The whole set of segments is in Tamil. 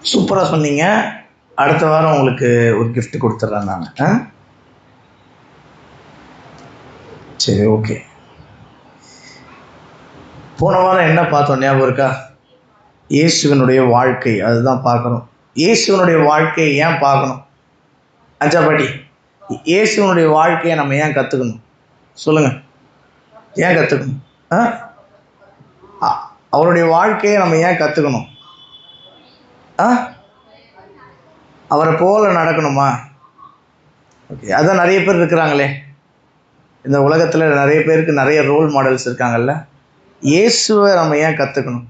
சூப்பராக சொன்னீங்க. அடுத்த வாரம் உங்களுக்கு ஒரு கிஃப்ட் கொடுத்துட்றேன் நான். சரி, ஓகே. போன வாரம் என்ன பார்த்தோம் ஞாபகம் இருக்கா? இயேசுவினுடைய வாழ்க்கை, அதுதான் பார்க்கணும். இயேசுவினுடைய வாழ்க்கையை ஏன் பார்க்கணும்? அஞ்சாபாட்டி, இயேசுவினுடைய வாழ்க்கையை நம்ம ஏன் கற்றுக்கணும் சொல்லுங்கள். ஏன் கற்றுக்கணும்? அவருடைய வாழ்க்கையை நம்ம ஏன் கற்றுக்கணும்? அவரை போல நடக்கணுமா? ஓகே, அதான் நிறைய பேர் இருக்கிறாங்களே இந்த உலகத்தில். நிறைய பேருக்கு நிறைய ரோல் மாடல்ஸ் இருக்காங்கல்ல. இயேசுவை நம்ம ஏன் கற்றுக்கணும்?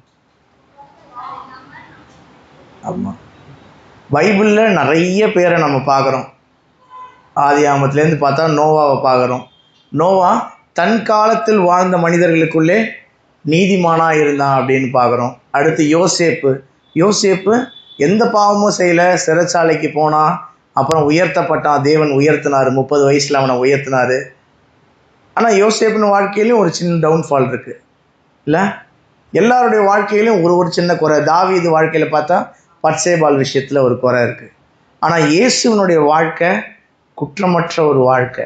ஆமாம், பைபிளில் நிறைய பேரை நம்ம பார்க்குறோம். ஆதி ஆமத்துலேருந்து பார்த்தா நோவாவை பார்க்குறோம். நோவா தன் காலத்தில் வாழ்ந்த மனிதர்களுக்குள்ளே நீதிமானாக இருந்தான் அப்படின்னு பார்க்குறோம். அடுத்து யோசேப்பு எந்த பாவமும் செய்யலை, சிறைச்சாலைக்கு போனான், அப்புறம் உயர்த்தப்பட்டான். தேவன் உயர்த்தினார், 30 வயசில் அவனை உயர்த்தினார். ஆனால் யோசேப்பின் வாழ்க்கையிலையும் ஒரு சின்ன டவுன்ஃபால் இருக்குது இல்லை? எல்லாருடைய வாழ்க்கையிலும் ஒரு சின்ன குறை. தாவீது வாழ்க்கையில் பார்த்தா பத்சேபாள் விஷயத்தில் ஒரு குறை இருக்குது. ஆனால் இயேசுவினுடைய வாழ்க்கை குற்றமற்ற ஒரு வாழ்க்கை.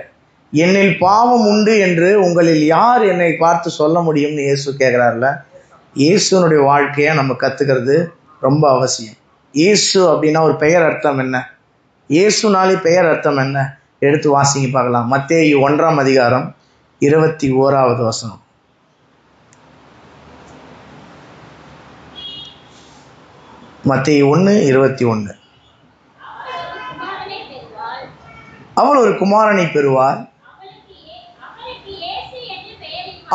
என்னில் பாவம் உண்டு என்று உங்களில் யார் என்னை பார்த்து சொல்ல முடியும்னு இயேசு கேட்குறாருல. இயேசுனுடைய வாழ்க்கையை நம்ம கற்றுக்கிறது ரொம்ப அவசியம். இயேசு அப்படின்னா ஒரு பெயர் அர்த்தம் என்ன? இயேசுனாலே பெயர் அர்த்தம் என்ன? எடுத்து வாசிங்க பார்க்கலாம். மத்தேயு 1ஆம் அதிகாரம் 21வது வசனம். மத்தேயு 1:21. அவள் ஒரு குமாரனை பெறுவாள்,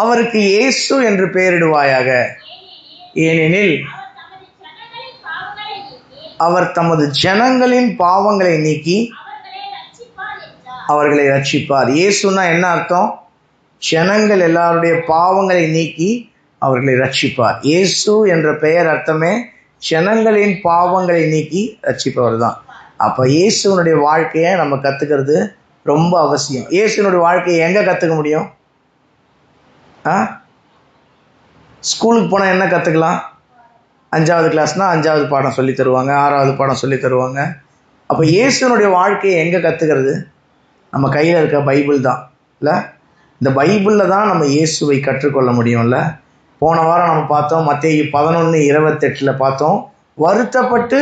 அவருக்கு இயேசு என்று பெயரிடுவாயாக, ஏனெனில் அவர் தமது ஜனங்களின் பாவங்களை நீக்கி அவர்களை ரட்சிப்பார். இயேசுன்னா என்ன அர்த்தம்? ஜனங்கள் எல்லாருடைய பாவங்களை நீக்கி அவர்களை ரட்சிப்பார். இயேசு என்ற பெயர் அர்த்தமே ஜனங்களின் பாவங்களை நீக்கி ரட்சிப்பவர் தான். அப்போ இயேசுனுடைய வாழ்க்கையை நம்ம கற்றுக்கிறது ரொம்ப அவசியம். இயேசுனுடைய வாழ்க்கையை எங்கே கற்றுக்க முடியும்? ஸ்கூலுக்கு போனால் என்ன கற்றுக்கலாம்? 5வது கிளாஸ்னால் 5வது பாடம் சொல்லி தருவாங்க, 6வது பாடம் சொல்லி தருவாங்க. அப்போ இயேசுனுடைய வாழ்க்கையை எங்கே கற்றுக்கிறது? நம்ம கையில் இருக்க பைபிள் தான் இல்லை? இந்த பைபிளில் தான் நம்ம இயேசுவை கற்றுக்கொள்ள முடியும்ல. போன வாரம் நம்ம பார்த்தோம், மத்தேயு 11:28 பார்த்தோம். வருத்தப்பட்டு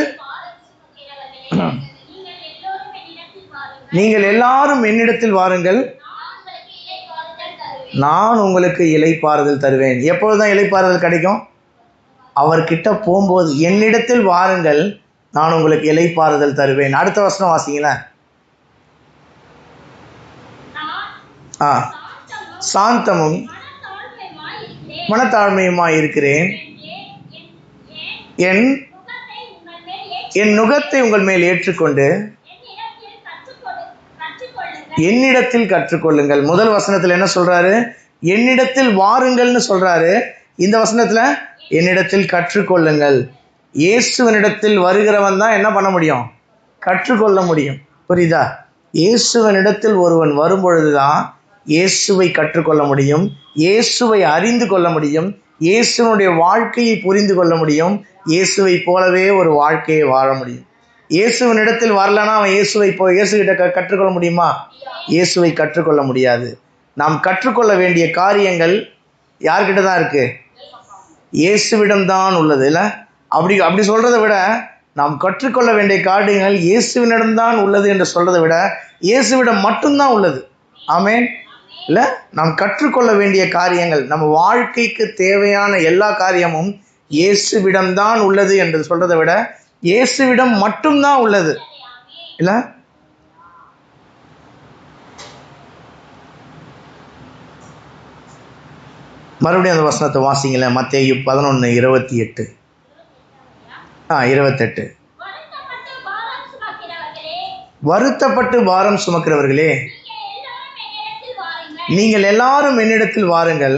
நீங்கள் எல்லாரும் என்னிடத்தில் வாருங்கள், நான் உங்களுக்கு இளைப்பாறுதல் தருவேன். எப்பொழுதுதான் இளைப்பாறுதல் கிடைக்கும்? அவர்கிட்ட போகும்போது. என்னிடத்தில் வாருங்கள், நான் உங்களுக்கு இளைப்பாறுதல் தருவேன். அடுத்த வசனம் வாசிங்களேன். சாந்தமும் மனத்தாழ்மையுமாய் இருக்கிறேன், என் நுகத்தை உங்கள் மேல் ஏற்றுக்கொண்டு என்னிடத்தில் கற்றுக்கொள்ளுங்கள். முதல் வசனத்தில் என்ன சொல்றாரு? என்னிடத்தில் வாருங்கள்னு சொல்றாரு. இந்த வசனத்துல என்னிடத்தில் கற்றுக்கொள்ளுங்கள். இயேசுவனிடத்தில் வருகிறவன் தான் என்ன பண்ண முடியும்? கற்றுக்கொள்ள முடியும். புரியுதா? இயேசுவனிடத்தில் ஒருவன் வரும்பொழுதுதான் இயேசுவை கற்றுக்கொள்ள முடியும், இயேசுவை அறிந்து கொள்ள முடியும், இயேசுனுடைய வாழ்க்கையை புரிந்து கொள்ள முடியும், இயேசுவை போலவே ஒரு வாழ்க்கையை வாழ முடியும். இயேசுவனிடத்தில் வரலன்னா அவன் இயேசுகிட்ட கற்றுக்கொள்ள முடியுமா? இயேசுவை கற்றுக்கொள்ள முடியாது. நாம் கற்றுக்கொள்ள வேண்டிய காரியங்கள் யார்கிட்ட தான் இருக்கு? இயேசுவிடம்தான் உள்ளது இல்லை? அப்படி சொல்றதை விட நாம் கற்றுக்கொள்ள வேண்டிய காரியங்கள் இயேசுவினிடம்தான் உள்ளது என்று சொல்றதை விட இயேசுவிடம் மட்டும்தான் உள்ளது. ஆமென். இல்லை, நாம் கற்றுக்கொள்ள வேண்டிய காரியங்கள், நம்ம வாழ்க்கைக்கு தேவையான எல்லா காரியமும் இயேசுவிடம்தான் உள்ளது என்று சொல்றதை விட இயேசுவிடம் மட்டும்தான் உள்ளது இல்லை? மறுபடியும் அந்த வசனத்தை வாசிங்களேன். மத்தேயு 11:28. 28. வருத்தப்பட்டு பாரம் சுமக்கிறவர்களே, நீங்கள் எல்லாரும் என்னிடத்தில் வாருங்கள்,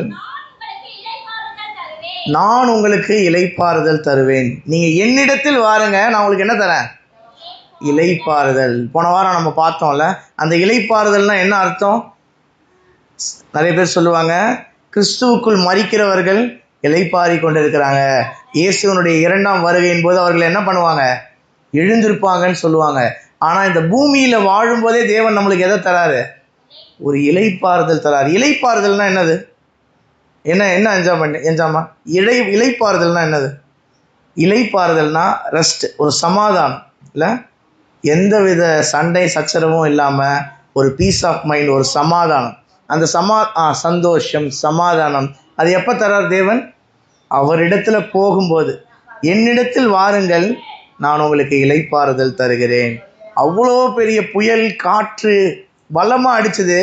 நான் உங்களுக்கு இளைப்பாறுதல் தருவேன். நீங்கள் என்னிடத்தில் வாருங்க, நான் உங்களுக்கு என்ன தரேன்? இளைப்பாறுதல். போன வாரம் நம்ம பார்த்தோம்ல, அந்த இளைப்பாறுதல்னா என்ன அர்த்தம்? நிறைய பேர் சொல்லுவாங்க, கிறிஸ்துவுக்குள் மரிக்கிறவர்கள் இளைப்பாரி கொண்டு இருக்கிறாங்க. இயேசுவனுடைய 2ஆம் வருகையின் போது அவர்கள் என்ன பண்ணுவாங்க? எழுந்திருப்பாங்கன்னு சொல்லுவாங்க. ஆனால் இந்த பூமியில் வாழும்போதே தேவன் நம்மளுக்கு எதை தராரு? ஒரு இளைப்பாறுதல் தராரு. இளைப்பாறுதல்னா என்னது? என்ன என்ஜாமா இளைப்பாறுதல்னா என்னது? இளைப்பாறுதல்னா ரெஸ்ட், ஒரு சமாதானம் இல்லை, எந்தவித சண்டை சச்சரவும் இல்லாமல் ஒரு பீஸ் ஆஃப் மைண்ட், ஒரு சமாதானம். அந்த சந்தோஷம், சமாதானம் அது எப்போ தரார் தேவன்? அவரிடத்துல போகும்போது. என்னிடத்தில் வாருங்கள், நான் உங்களுக்கு இளைப்பாறுதல் தருகிறேன். அவ்வளோ பெரிய புயல், காற்று பலமாக அடிச்சுது.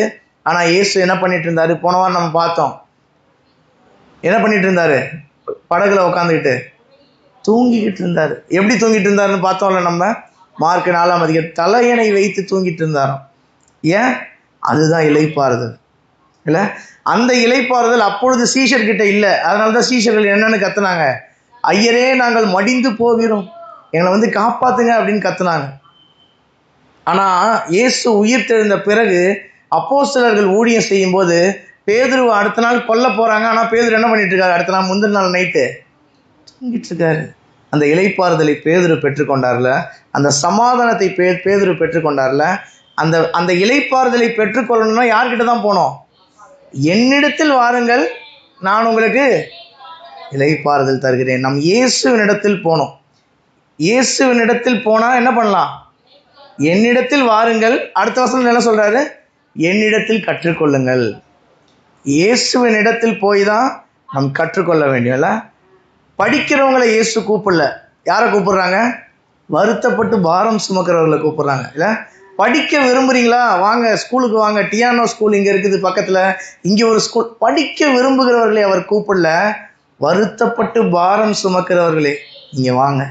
ஆனால் இயேசு என்ன பண்ணிட்டு இருந்தாரு? போன வாரம் நம்ம பார்த்தோம். என்ன பண்ணிட்டு இருந்தாரு? படகுல உட்காந்துக்கிட்டு தூங்கிக்கிட்டு இருந்தாரு. எப்படி தூங்கிட்டு இருந்தாருன்னு பார்த்தோம்ல நம்ம மார்க் 4ஆம் அதிகாரம். தலையணை வைத்து தூங்கிட்டு இருந்தாராம். ஏன்? அதுதான் இளைப்பாறுதல் இல்லை. அந்த இளைப்பாறுதல் அப்பொழுது சீஷர்கிட்ட இல்லை. அதனால தான் சீஷர்கள் என்னன்னு கத்துனாங்க? ஐயரே, நாங்கள் மடிந்து போகிறோம், எங்களை காப்பாத்துங்க அப்படின்னு கத்துனாங்க. ஆனால் இயேசு உயிர் தெழுந்த பிறகு அப்போஸ்தலர்கள் ஊழியம் செய்யும் போது பேதுருவை அடுத்த நாள் கொல்ல போகிறாங்க. ஆனால் பேதுரு என்ன பண்ணிட்டு இருக்காரு? அடுத்த நாள் முந்தின நாள் நைட்டு தூங்கிட்டு இருக்காரு. அந்த இளைப்பாறுதலை பேதுரு பெற்றுக்கொண்டார்ல, அந்த சமாதானத்தை பேதுரு பெற்றுக்கொண்டார்ல. அந்த அந்த இளைப்பாறுதலை பெற்றுக்கொள்ளணும்னா யார்கிட்ட தான் போனோம்? என்னிடத்தில் வாருங்கள், நான் உங்களுக்கு இளைப்பாறுதல் தருகிறேன். நம் இயேசுவினிடத்தில் போனோம். இயேசுவினிடத்தில் போனால் என்ன பண்ணலாம்? என்னிடத்தில் வாருங்கள். அடுத்த வசனம் என்ன சொல்றாரு? என்னிடத்தில் கற்றுக்கொள்ளுங்கள். இயேசுவினிடத்தில் போய் தான் நாம் கற்றுக்கொள்ள வேண்டியல. படிக்கிறவங்களை இயேசு கூப்பிடல. யாரை கூப்பிடுறாங்க? வருத்தப்பட்டு பாரம் சுமக்கிறவர்களை கூப்பிடுறாங்க. இல்லை, படிக்க விரும்புகிறீங்களா? வாங்க, ஸ்கூலுக்கு வாங்க. டியானோ ஸ்கூல் இங்கே இருக்குது பக்கத்தில், இங்கே ஒரு ஸ்கூல். படிக்க விரும்புகிறவர்களை அவர் கூப்பிடல. வருத்தப்பட்டு பாரம் சுமக்கிறவர்களே இங்கே வாங்க,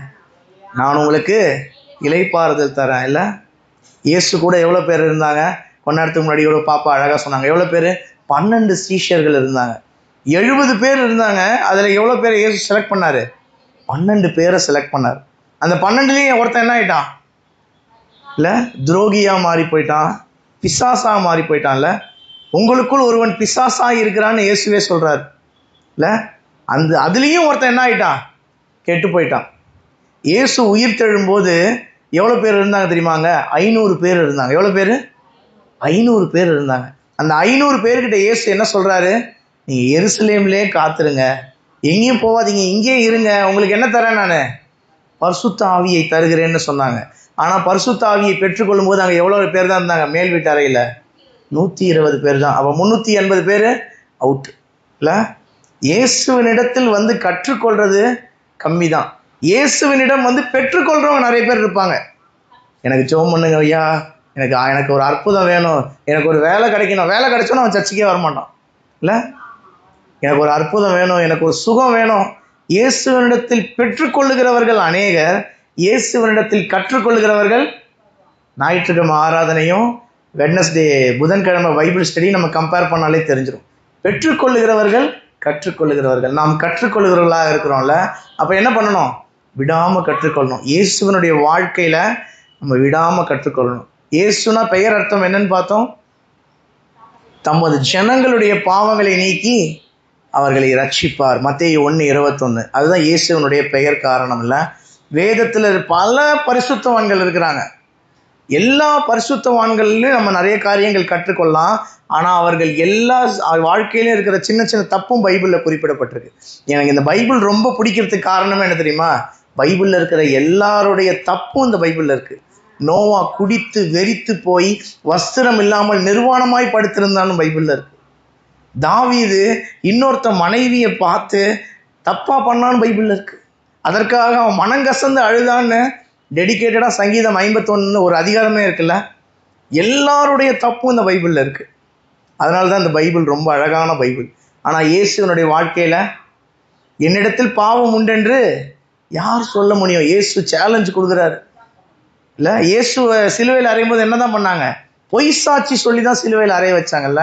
நான் உங்களுக்கு இளைப்பாறுதல் தரேன். இல்லை, இயேசு கூட எவ்வளோ பேர் இருந்தாங்க? கொஞ்ச நேரத்துக்கு முன்னாடி எவ்வளோ பாப்பா அழகாக சொன்னாங்க. எவ்வளோ பேர்? 12 சீஷர்கள் இருந்தாங்க. 70 பேர் இருந்தாங்க. அதில் எவ்வளோ பேர் இயேசு செலக்ட் பண்ணார்? 12 பேரை செலக்ட் பண்ணார். அந்த 12லேயும் ஒருத்தன் என்ன ஆகிட்டான்? இல்லை, துரோகியாக மாறி போயிட்டான், பிசாசாக மாறி போயிட்டான்ல. உங்களுக்குள் ஒருவன் பிசாசாக இருக்கிறான்னு இயேசுவே சொல்கிறார். இல்லை, அதுலேயும் ஒருத்தன் என்ன ஆகிட்டான்? கெட்டு போயிட்டான். இயேசு உயிர் தெழும்போது எவ்வளோ பேர் இருந்தாங்க தெரியுமாங்க? 500 பேர் இருந்தாங்க. எவ்வளோ பேர்? 500 பேர் இருந்தாங்க. அந்த 500 பேர்கிட்ட இயேசு என்ன சொல்கிறாரு? நீங்கள் எருசலேம்லேயே காத்துருங்க, எங்கேயும் போகாதீங்க, இங்கே இருங்க, உங்களுக்கு என்ன தரேன்? நான் பரிசுத்த ஆவியை தருகிறேன்னு சொன்னாங்க. ஆனால் பரிசுத்த ஆவியை பெற்றுக்கொள்ளும் போது அங்கே எவ்வளோ பேர் தான் இருந்தாங்க? மேல் வீட்டு அறையில் 120 பேர் தான். அப்போ 380 பேர் அவுட். இல்லை, இயேசுவினிடத்தில் கற்றுக்கொள்றது கம்மி தான். இயேசுவினிடம் பெற்றுக்கொள்கிறவங்க நிறைய பேர் இருப்பாங்க. எனக்கு ஜெபம் பண்ணுங்க ஐயா, எனக்கு ஒரு அற்புதம் வேணும், எனக்கு ஒரு வேலை கிடைக்கணும். வேலை கிடைச்சோன்னா அவன் சர்ச்சுக்கே வரமாட்டான். இல்லை, எனக்கு ஒரு அற்புதம் வேணும், எனக்கு ஒரு சுகம் வேணும். இயேசுவினிடத்தில் பெற்றுக்கொள்ளுகிறவர்கள் அநேகர், இயேசுவினிடத்தில் கற்றுக்கொள்ளுகிறவர்கள். ஞாயிற்றுக்கிழமை ஆராதனையும் வெட்னஸ்டே புதன்கிழமை பைபிள் ஸ்டடி நம்ம கம்பேர் பண்ணாலே தெரிஞ்சிடும். பெற்றுக்கொள்ளுகிறவர்கள், கற்றுக்கொள்ளுகிறவர்கள். நாம் கற்றுக்கொள்ளுகிறவர்களாக இருக்கிறோம்ல. அப்போ என்ன பண்ணணும்? விடாமல் கற்றுக்கொள்ளணும். இயேசுவனுடைய வாழ்க்கையில் நம்ம விடாமல் கற்றுக்கொள்ளணும். இயேசுனா பெயர் அர்த்தம் என்னன்னு பார்த்தோம்? தமது ஜனங்களுடைய பாவங்களை நீக்கி அவர்களை ரட்சிப்பார். மத்தேயு 1:21. அதுதான் இயேசுவனுடைய பெயர் காரணம். இல்லை, வேதத்தில் பல பரிசுத்தவான்கள் இருக்கிறாங்க. எல்லா பரிசுத்தவான்கள்லையும் நம்ம நிறைய காரியங்கள் கற்றுக்கொள்ளலாம். ஆனால் அவர்கள் எல்லா வாழ்க்கையிலும் இருக்கிற சின்ன சின்ன தப்பும் பைபிளில் குறிப்பிடப்பட்டிருக்கு. எனக்கு இந்த பைபிள் ரொம்ப பிடிக்கிறதுக்கு காரணமே என்ன தெரியுமா? பைபிளில் இருக்கிற எல்லாருடைய தப்பும் இந்த பைபிளில் இருக்குது. நோவா குடித்து வெறித்து போய் வஸ்திரம் இல்லாமல் நிர்வாணமாய் படுத்திருந்தான்னு பைபிளில் இருக்கு. தாவீது இன்னொருத்த மனைவியை பார்த்து தப்பாக பண்ணான்னு பைபிளில் இருக்கு. அதற்காக அவன் மனங்கசந்து அழுதான்னு டெடிக்கேட்டடாக சங்கீதம் 51 ஒரு அதிகாரமே இருக்குல்ல. எல்லாருடைய தப்பும் இந்த பைபிளில் இருக்குது. அதனால தான் இந்த பைபிள் ரொம்ப அழகான பைபிள். ஆனால் இயேசுவனுடைய வாழ்க்கையில் என்னிடத்தில் பாவம் உண்டென்று யார் சொல்ல முடியும்? இயேசு சேலஞ்சு கொடுக்குறாரு. இல்லை, இயேசுவை சிலுவையில் அறையும் போது என்ன தான் பண்ணாங்க? பொய் சாட்சி சொல்லி தான் சிலுவையில் அறைய வச்சாங்கல்ல.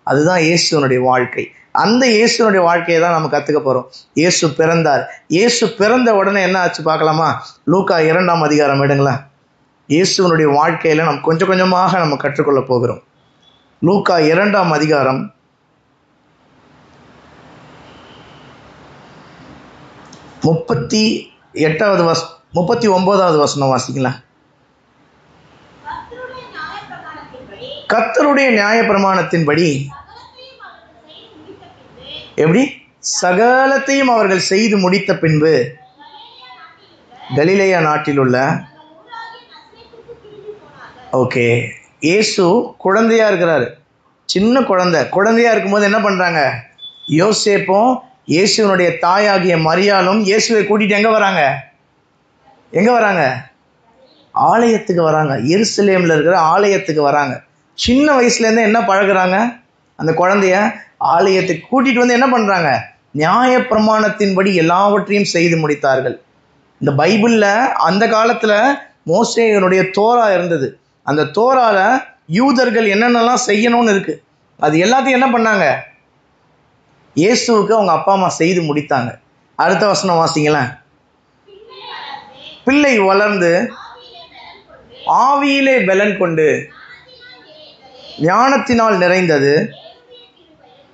அதுதான் இயேசுவனுடைய வாழ்க்கை. அந்த இயேசுனுடைய வாழ்க்கையை தான் நம்ம கற்றுக்க போகிறோம். இயேசு பிறந்தார். இயேசு பிறந்த உடனே என்ன ஆச்சு பார்க்கலாமா? லூக்கா 2ஆம் அதிகாரம் எடுங்களேன். இயேசுவனுடைய வாழ்க்கையில் நம்ம கொஞ்சம் கொஞ்சமாக நம்ம கற்றுக்கொள்ள போகிறோம். லூக்கா 2ஆம் அதிகாரம் 38வது 39வது வசனம் வாசிக்கலாம். கர்த்தருடைய நியாயப்பிரமாணத்தின்படி எப்படி சகலத்தையும் அவர்கள் செய்து முடித்த பின்பு கலிலேயா நாட்டில் உள்ள ஓகே இயேசு குழந்தையா இருக்கிறாரு. சின்ன குழந்தையா இருக்கும்போது என்ன பண்றாங்க? யோசேப்பும் இயேசுவனுடைய தாயாகிய மரியாளும் இயேசுவை கூட்டிட்டு எங்க வராங்க? ஆலயத்துக்கு வராங்க. எருசலேம்ல இருக்கிற ஆலயத்துக்கு வராங்க. சின்ன வயசுலேருந்து என்ன பழகுறாங்க? அந்த குழந்தைய ஆலயத்துக்கு கூட்டிகிட்டு வந்து என்ன பண்ணுறாங்க? நியாயப்பிரமாணத்தின்படி எல்லாவற்றையும் செய்து முடித்தார்கள். இந்த பைபிளில் அந்த காலத்தில் மோசேயினுடைய தோரா இருந்தது. அந்த தோரால யூதர்கள் என்னென்னலாம் செய்யணும்னு இருக்குது. அது எல்லாத்தையும் என்ன பண்ணாங்க? இயேசுவுக்கு அவங்க அப்பா அம்மா செய்து முடித்தாங்க. அடுத்த வசனம் வாசிங்களேன். பிள்ளை வளர்ந்து ஆவியிலே பலன் கொண்டு ஞானத்தினால் நிறைந்தது,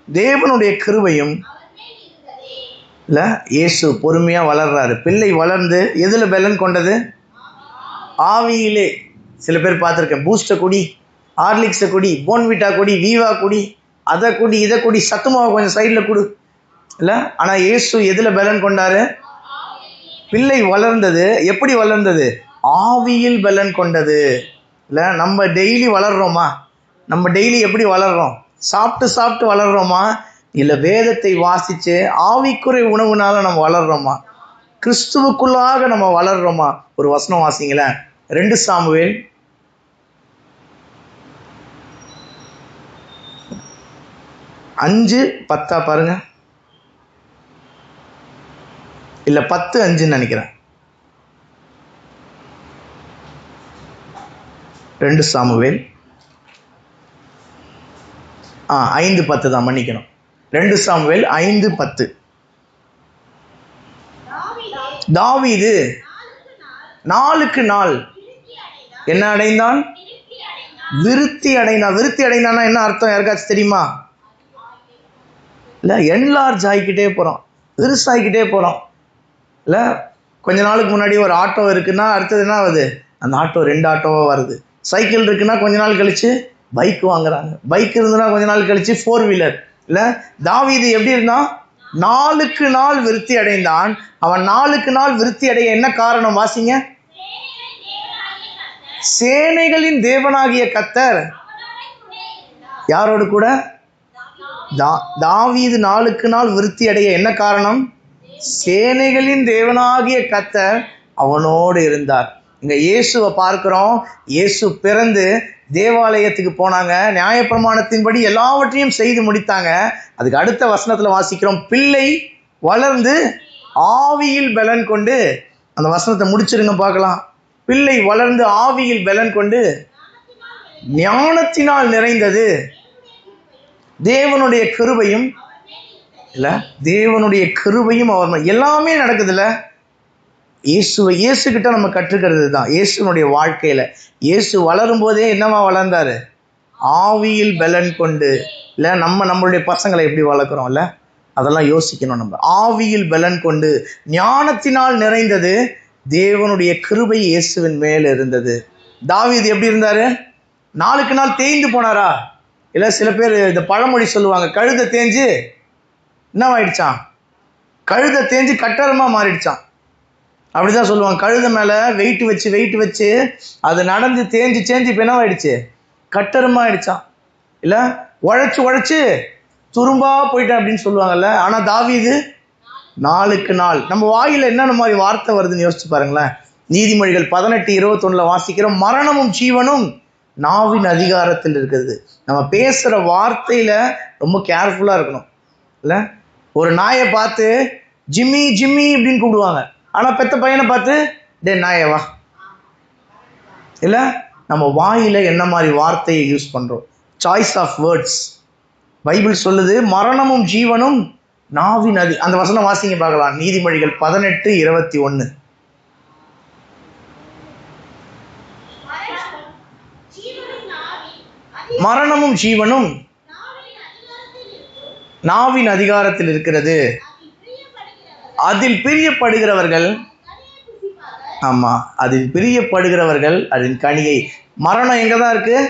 தேவனுடைய கிருபையும் இல்லை. இயேசு பொறுமையாக வளர்றாரு. பிள்ளை வளர்ந்து எதில் பலன் கொண்டது? ஆவியிலே. சில பேர் பார்த்துருக்கேன், பூஸ்டை குடி, ஹார்லிக்ஸை குடி, போன்விட்டா குடி, வீவா குடி, அதை குடி, இதை குடி, சத்துமாவை கொஞ்சம் சைடில் கொடு இல்லை. ஆனால் இயேசு எதில் பலன் கொண்டாரு? பிள்ளை வளர்ந்தது. எப்படி வளர்ந்தது? ஆவியில் பலன் கொண்டது. இல்லை, நம்ம டெய்லி வளர்றோமா? நம்ம டெய்லி எப்படி வளர்றோம்? சாப்பிட்டு வளர்றோமா? இல்லை வேதத்தை வாசித்து ஆவிக்குறை உணவுனால நம்ம வளர்றோமா? கிறிஸ்துவுக்குள்ளாக நம்ம வளர்றோமா? ஒரு வசனம் வாசிங்களேன். 2 சாமுவேல் 5:10 பாருங்க. இல்லை 10:5 நினைக்கிறேன். 2 சாமுவேல் 5:10 தான், மன்னிக்கணும். 2 சாமுவேல் 5:10. தாவீது நாளுக்கு நாள் என்ன அடைந்தான்? விருத்தி அடைந்தான். விருத்தி அடைந்தான்னா என்ன அர்த்தம்? யாருக்காச்சும் தெரியுமா? இல்லை, என்லார்ஜ் ஆகிக்கிட்டே போகிறோம், பெருசாகிக்கிட்டே போகிறோம். இல்லை, கொஞ்ச நாளுக்கு முன்னாடி ஒரு ஆட்டோ இருக்குன்னா அடுத்தது என்ன ஆகுது? அந்த ஆட்டோ 2 ஆட்டோவாக வருது. சைக்கிள் இருக்குன்னா கொஞ்ச நாள் கழித்து பைக் வாங்குறாங்க. பைக் இருந்ததுன்னா கொஞ்ச நாள் கழித்து 4 வீலர். இல்லை, தாவீது எப்படி இருந்தான்? நாளுக்கு நாள் விருத்தி அடைந்தான். அவன் நாளுக்கு நாள் விருத்தி அடைய என்ன காரணம்? வாசிங்க. சேனைகளின் தேவனாகிய கர்த்தர் யாரோடு கூட? தாவீது நாளுக்கு நாள் விருத்தி அடைய என்ன காரணம்? சேனைகளின் தேவனாகிய கர்த்தர் அவனோடு இருந்தார். இங்க இயேசுவை பார்க்கிறோம். இயேசு பிறந்து தேவாலயத்துக்கு போனாங்க, நியாயப்பிரமாணத்தின்படி எல்லாவற்றையும் செய்து முடித்தாங்க. அதுக்கு அடுத்த வசனத்துல வாசிக்கிறோம், பிள்ளை வளர்ந்து ஆவியில் பலன் கொண்டு. அந்த வசனத்தை முடிச்சிருங்க பார்க்கலாம். பிள்ளை வளர்ந்து ஆவியில் பலன் கொண்டு ஞானத்தினால் நிறைந்தது, தேவனுடைய கிருபையும் இல்லை, தேவனுடைய கிருபையும் அவர் எல்லாமே நடக்குதுல்ல. இயேசுகிட்ட நம்ம கற்றுக்கிறது தான். இயேசுனுடைய வாழ்க்கையில இயேசு வளரும் போதே என்னவா வளர்ந்தாரு? ஆவியில் பலன் கொண்டு. இல்லை, நம்மளுடைய பசங்களை எப்படி வளர்க்குறோம்? இல்லை, அதெல்லாம் யோசிக்கணும். நம்ம ஆவியில் பலன் கொண்டு ஞானத்தினால் நிறைந்தது, தேவனுடைய கிருபை இயேசுவின் மேல் இருந்தது. தாவீது எப்படி இருந்தாரு? நாளுக்கு நாள் தேய்ந்து போனாரா? இல்லை, சில பேர் இந்த பழமொழி சொல்லுவாங்க, கழுதை தேஞ்சு என்னவாயிடுச்சான்? கழுதை தேஞ்சு கட்டரமா மாறிடுச்சான். அப்படிதான் சொல்லுவாங்க. கழுதை மேலே வெயிட் வச்சு அது நடந்து தேஞ்சு இப்போ என்னவாயிடுச்சு? கட்டரமா ஆயிடுச்சான். இல்லை, உழைச்சு துரும்பா போயிட்டேன் அப்படின்னு சொல்லுவாங்கல்ல. ஆனால் தாவீது நாளுக்கு நாள். நம்ம வாயில என்னென்ன மாதிரி வார்த்தை வருதுன்னு யோசிச்சு பாருங்களேன். நீதிமொழிகள் 18:21 வாசிக்கிறோம், மரணமும் ஜீவனும் நாவின் அதிகாரத்தில் இருக்கிறது. நம்ம பேசுகிற வார்த்தையில் ரொம்ப கேர்ஃபுல்லாக இருக்கணும். இல்லை, ஒரு நாயை பார்த்து ஜிம்மி அப்படின்னு கூப்பிடுவாங்க. ஆனால் பெத்த பையனை பார்த்து டே நாயவா. இல்லை, நம்ம வாயில் என்ன மாதிரி வார்த்தையை யூஸ் பண்ணுறோம்? Choice of words. பைபிள் சொல்லுது மரணமும் ஜீவனும் நாவின் அந்த வசனம் வாசிங்க பார்க்கலாம். நீதிமொழிகள் 18:21. மரணமும் ஜீவனும் நாவின் அதிகாரத்தில் இருக்கிறது, அதில் பிரியப்படுகிறவர்கள் ஆமாம், அதில் பிரியப்படுகிறவர்கள் அதன் கனியை. மரணம் எங்கே தான் இருக்குது?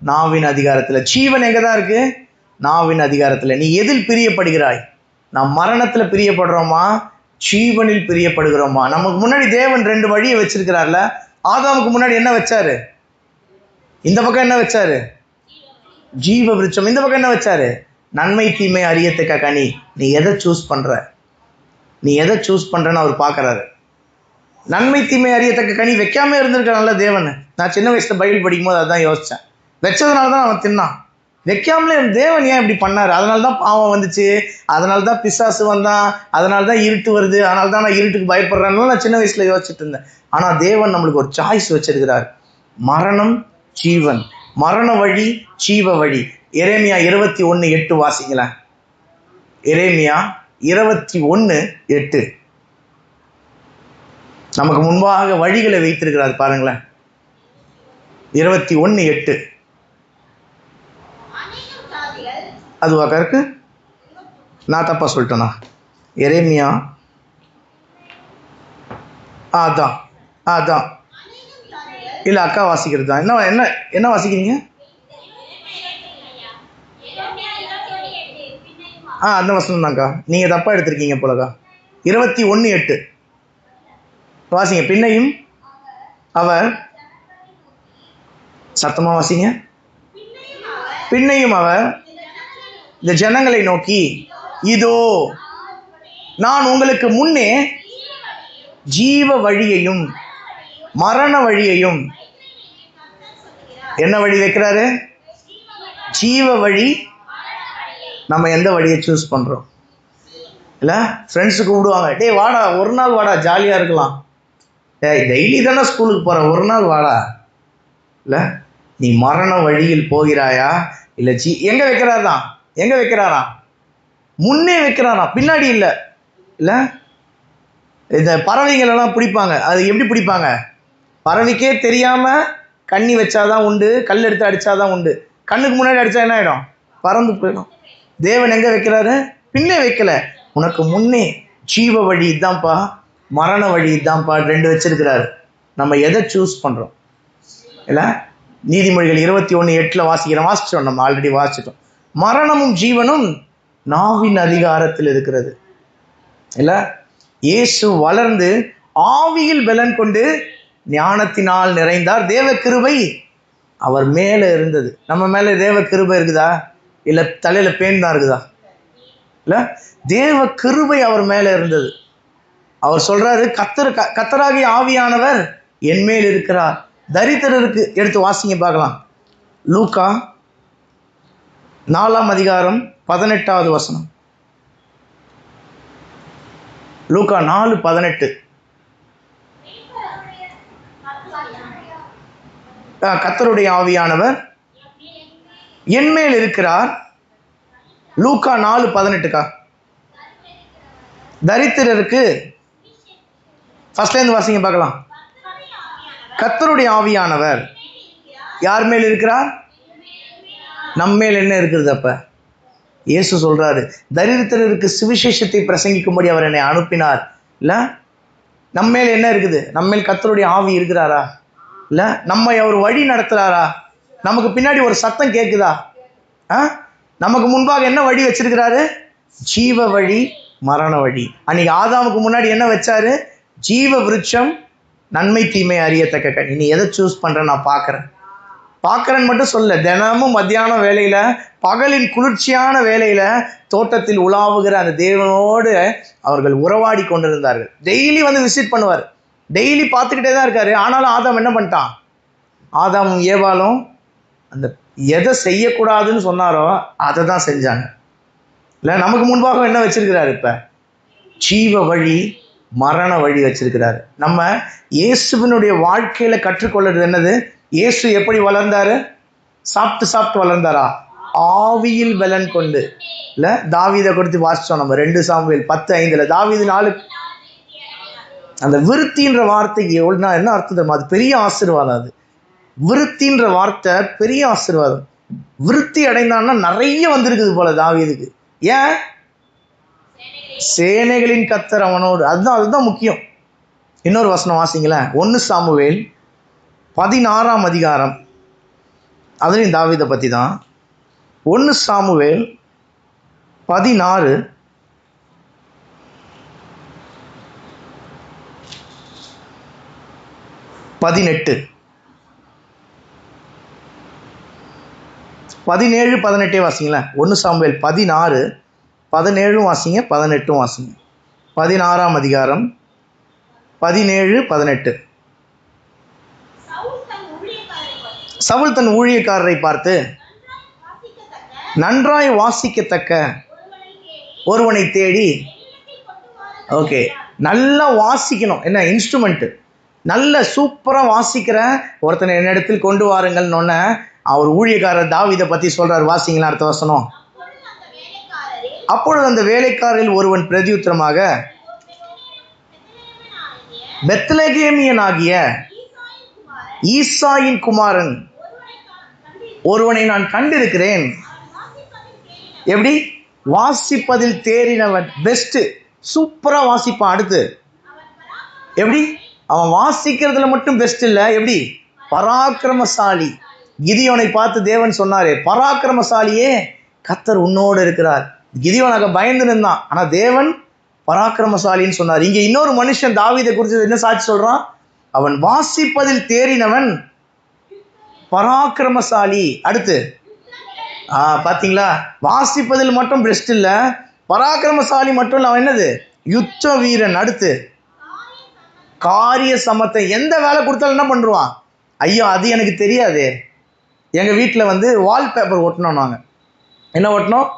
நாவின் அதிகாரத்தில். ஜீவன் எங்கே தான் இருக்குது? நாவின் அதிகாரத்தில். நீ எதில் பிரியப்படுகிறாய்? நாம் மரணத்தில் பிரியப்படுறோமா, ஜீவனில் பிரியப்படுகிறோமா? நமக்கு முன்னாடி தேவன் 2 வழியை வச்சிருக்கிறார்ல. ஆதாமுக்கு முன்னாடி என்ன வச்சாரு? இந்த பக்கம் என்ன வச்சாரு? ஜீவ விருட்சம். இந்த பக்கம் என்ன வச்சாரு? நன்மை தீமை அறியத்தக்க கனி. நீ எதை சூஸ் பண்ற? நீ எதை சூஸ் பண்றன்னு அவர் பார்க்கறாரு. நன்மை தீமை அறியத்தக்க கனி வைக்காம இருந்திருக்கான்ல தேவன். நான் சின்ன வயசுல பைபிள் படிக்கும் போது அதான் யோசிச்சேன். வச்சதுனால தான் அவன் தின்னான். வைக்காமலே தேவன் ஏன் இப்படி பண்ணாரு? அதனால தான் பாவம் வந்துச்சு, அதனால தான் பிசாசு வந்தான், அதனால தான் இருட்டு வருது, அதனால தான் நான் இருட்டுக்கு பயப்படுறேன்னு நான் சின்ன வயசுல யோசிச்சுட்டு இருந்தேன். ஆனால் தேவன் நம்மளுக்கு ஒரு சாய்ஸ் வச்சிருக்கிறார். மரணம் ஜீவன், மரண வழி ஜீவ வழி. எரேமியா 21:8 வாசிங்களேன். எரேமியா 21:8 நமக்கு முன்பாக வழிகளை வைத்திருக்கிறார் பாருங்களேன். 21:8 அதுவாக்கா இருக்கு? நான் தப்பா சொல்லிட்டேனா? எரேமியா அதான் அதான் இல்லை, அக்கா வாசிக்கிறது தான். என்ன என்ன என்ன வாசிக்கிறீங்க? அந்த வசனம் தான்க்கா. நீங்கள் தப்பாக எடுத்திருக்கீங்க போலக்கா. 21:8 வாசிங்க. பின்னையும் அவர், சத்தமாக வாசிங்க. பின்னையும் அவர் இந்த ஜனங்களை நோக்கி, இதோ நான் உங்களுக்கு முன்னே ஜீவ வழியையும் மரண வழியையும். என்ன வழி வைக்கிறாரு? ஜீவ வழி. நம்ம எந்த வழியை சூஸ் பண்ணுறோம்? இல்லை, ஃப்ரெண்ட்ஸு கூப்பிடுவாங்க, டே வாடா, ஒரு நாள் வாடா, ஜாலியாக இருக்கலாம். டெய்லி தானே ஸ்கூலுக்கு போகிற, ஒரு நாள் வாடா. இல்லை, நீ மரண வழியில் போகிறாயா இல்லை எங்கே வைக்கிறாராம்? எங்கே வைக்கிறாராம்? முன்னே வைக்கிறாராம், பின்னாடி இல்லை. இல்லை, இந்த பறவைகள் எல்லாம் பிடிப்பாங்க. அது எப்படி பிடிப்பாங்க? பறவைக்கே தெரியாமல் கண்ணி வச்சாதான் உண்டு, கல் எடுத்து அடித்தாதான் உண்டு. கண்ணுக்கு முன்னாடி அடித்தா என்ன ஆகிடும்? பறந்து போயிடும். தேவன் எங்கே வைக்கிறாரு? பின்னே வைக்கல, உனக்கு முன்னே ஜீவ வழி இதான்ப்பா, மரண வழி இதான்ப்பா, 2 வச்சிருக்கிறாரு. நம்ம எதை சூஸ் பண்ணுறோம்? இல்லை, நீதிமொழிகள் 21:8 வாசிச்சிட்டோம். நம்ம ஆல்ரெடி வாசிச்சிட்டோம். மரணமும் ஜீவனும் நாவின் அதிகாரத்தில் இருக்கிறது. இல்லை, இயேசு வளர்ந்து ஆவியில் பலன் கொண்டு ஞானத்தினால் நிறைந்தார். தேவ கிருபை அவர் மேலே இருந்தது. நம்ம மேலே தேவ கிருபை இருக்குதா? இல்லை தலையில் பேன் தான் இருக்குதா? இல்லை, தேவ கிருபை அவர் மேலே இருந்தது. அவர் சொல்றாரு, கர்த்தராகிய ஆவியானவர் என் மேல் இருக்கிறார். தரித்திரருக்கு எடுத்து வாசிங்க பார்க்கலாம். லூக்கா 4:18 வசனம். லூக்கா 4:18. கர்த்தருடைய ஆவியானவர் என் மேல் இருக்கிறார். லூக்கா 4:18. தரித்திரருக்கு ஃபர்ஸ்ட்லேருந்து வாசிங்க பார்க்கலாம். கர்த்தருடைய ஆவியானவர் யார் மேல் இருக்கிறார்? நம்மேல் என்ன இருக்கிறது? அப்ப இயேசு சொல்றாரு, தரித்திரருக்கு சுவிசேஷத்தை பிரசங்கிக்கும்படி அவர் என்னை அனுப்பினார். இல்லை, நம்மேல் என்ன இருக்குது? நம்மேல் கர்த்தருடைய ஆவி இருக்கிறாரா? இல்லை, நம்மை அவர் வழி நடத்துறாரா? நமக்கு பின்னாடி ஒரு சத்தம் கேட்குதா? நமக்கு முன்பாக என்ன வழி வச்சிருக்கிறாரு? ஜீவ வழி, மரண வழி. அன்னைக்கு ஆதாமுக்கு முன்னாடி என்ன வச்சாரு? ஜீவ விருட்சம், நன்மை தீமை அறியத்தக்க கனி. நீ எதை சூஸ் பண்ற? நான் பார்க்குறேன்னு மட்டும் சொல்ல. தினமும் மத்தியானம் வேலையில், பகலின் குளிர்ச்சியான வேலையில் தோட்டத்தில் உலாவுகிற அந்த தேவனோடு அவர்கள் உறவாடி கொண்டிருந்தார்கள். டெய்லி வந்து விசிட் பண்ணுவார், டெய்லி பார்த்துக்கிட்டே தான் இருக்காரு. ஆனாலும் ஆதாம் என்ன பண்ணிட்டான்? ஆதாமும் ஏவாளும் அந்த எதை செய்யக்கூடாதுன்னு சொன்னாரோ அதை தான் செஞ்சாங்க. இல்லை, நமக்கு முன்பாக என்ன வச்சிருக்கிறாரு? இப்போ ஜீவ வழி, மரண வழி வச்சிருக்கிறாரு. நம்ம இயேசுவினுடைய வாழ்க்கையில கற்றுக்கொள்றது என்னது? இயேசு எப்படி வளர்ந்தாரு? சாப்பிட்டு வளர்ந்தாரா? ஆவியில் பலன் கொண்டு. இல்லை, தாவீதை கொடுத்து வாசிச்சோம் நம்ம 2 சாமுவேல் 10:5. தாவீது 4. அந்த விருத்தின்ற வார்த்தைக்கு எவ்வளோ என்ன அர்த்தம் தெரியுமா? அது பெரிய ஆசீர்வாதம். அது விருத்தின்ற வார்த்தை பெரிய ஆசீர்வாதம். விருத்தி அடைந்தான்னா நிறைய வந்திருக்குது போல தாவீதுக்கு. ஏன்? சேனைகளின் கர்த்தர் அவனோடு. அதுதான் முக்கியம். இன்னொரு வசனம் வாசிங்களேன். 1 சாமுவேல் 16ஆம் அதிகாரம், அதுலேயும் தாவீதை பற்றி தான். 1 சாமுவேல் 16 18 17 18 வாசிங்களேன். 1 சாமுவேல் 16 17 வாசிங்க, 18 வாசிங்க. 16ஆம் அதிகாரம் 17 18. சவுல் தன் ஊழியக்காரரை பார்த்து, நன்றாய் வாசிக்கத்தக்க ஒருவனை தேடி. ஓகே, நல்லா வாசிக்கணும். என்ன இன்ஸ்ட்ருமெண்ட்டு, நல்ல சூப்பராக வாசிக்கிற ஒருத்தனை என்னிடத்தில் கொண்டு வாருங்கள்னு அவர் ஊழியக்காரர் தாவீதை பற்றி சொல்கிறார். வாசிங்களா அடுத்த வசனம். அப்பொழுது அந்த வேலைக்காரரில் ஒருவன் பிரதியுத்தரமாக, பெத்லகேமியனாகிய ஈசாயின் குமாரன் ஒருவனை நான் கண்டிருக்கிறேன். எப்படி? வாசிப்பதில் தேறினவன், பெஸ்ட், சூப்பரா வாசிப்பான். அடுத்து எப்படி? அவன் வாசிக்கிறதுல மட்டும் பெஸ்ட் இல்லை, எப்படி? பராக்கிரமசாலி. கிதியோனை பார்த்து தேவன் சொன்னாரே, பராக்கிரமசாலியே கர்த்தர் உன்னோடு இருக்கிறார். கிதியோனாக பயந்து நின்றான், ஆனா தேவன் பராக்கிரமசாலின்னு சொன்னார். இங்க இன்னொரு மனுஷன் தாவீதை குறித்து என்ன சாட்சி சொல்றான்? அவன் வாசிப்பதில் தேறினவன், பராக்கிரமசாலி. அடுத்து பாத்தீங்களா, வாசிப்பதில் மட்டும் பெஸ்ட் இல்லை, பராக்கிரமசாலி மட்டும் இல்லை, அவன் என்னது? யுத்த வீரன். அடுத்து காரிய சமத்தை. எந்த வேலை கொடுத்தாலும் என்ன பண்ணுவான்? ஐயோ அது எனக்கு தெரியாது. எங்கள் வீட்டில் வால்பேப்பர் ஒட்டினோம். நாங்கள் என்ன ஒட்டினோம்?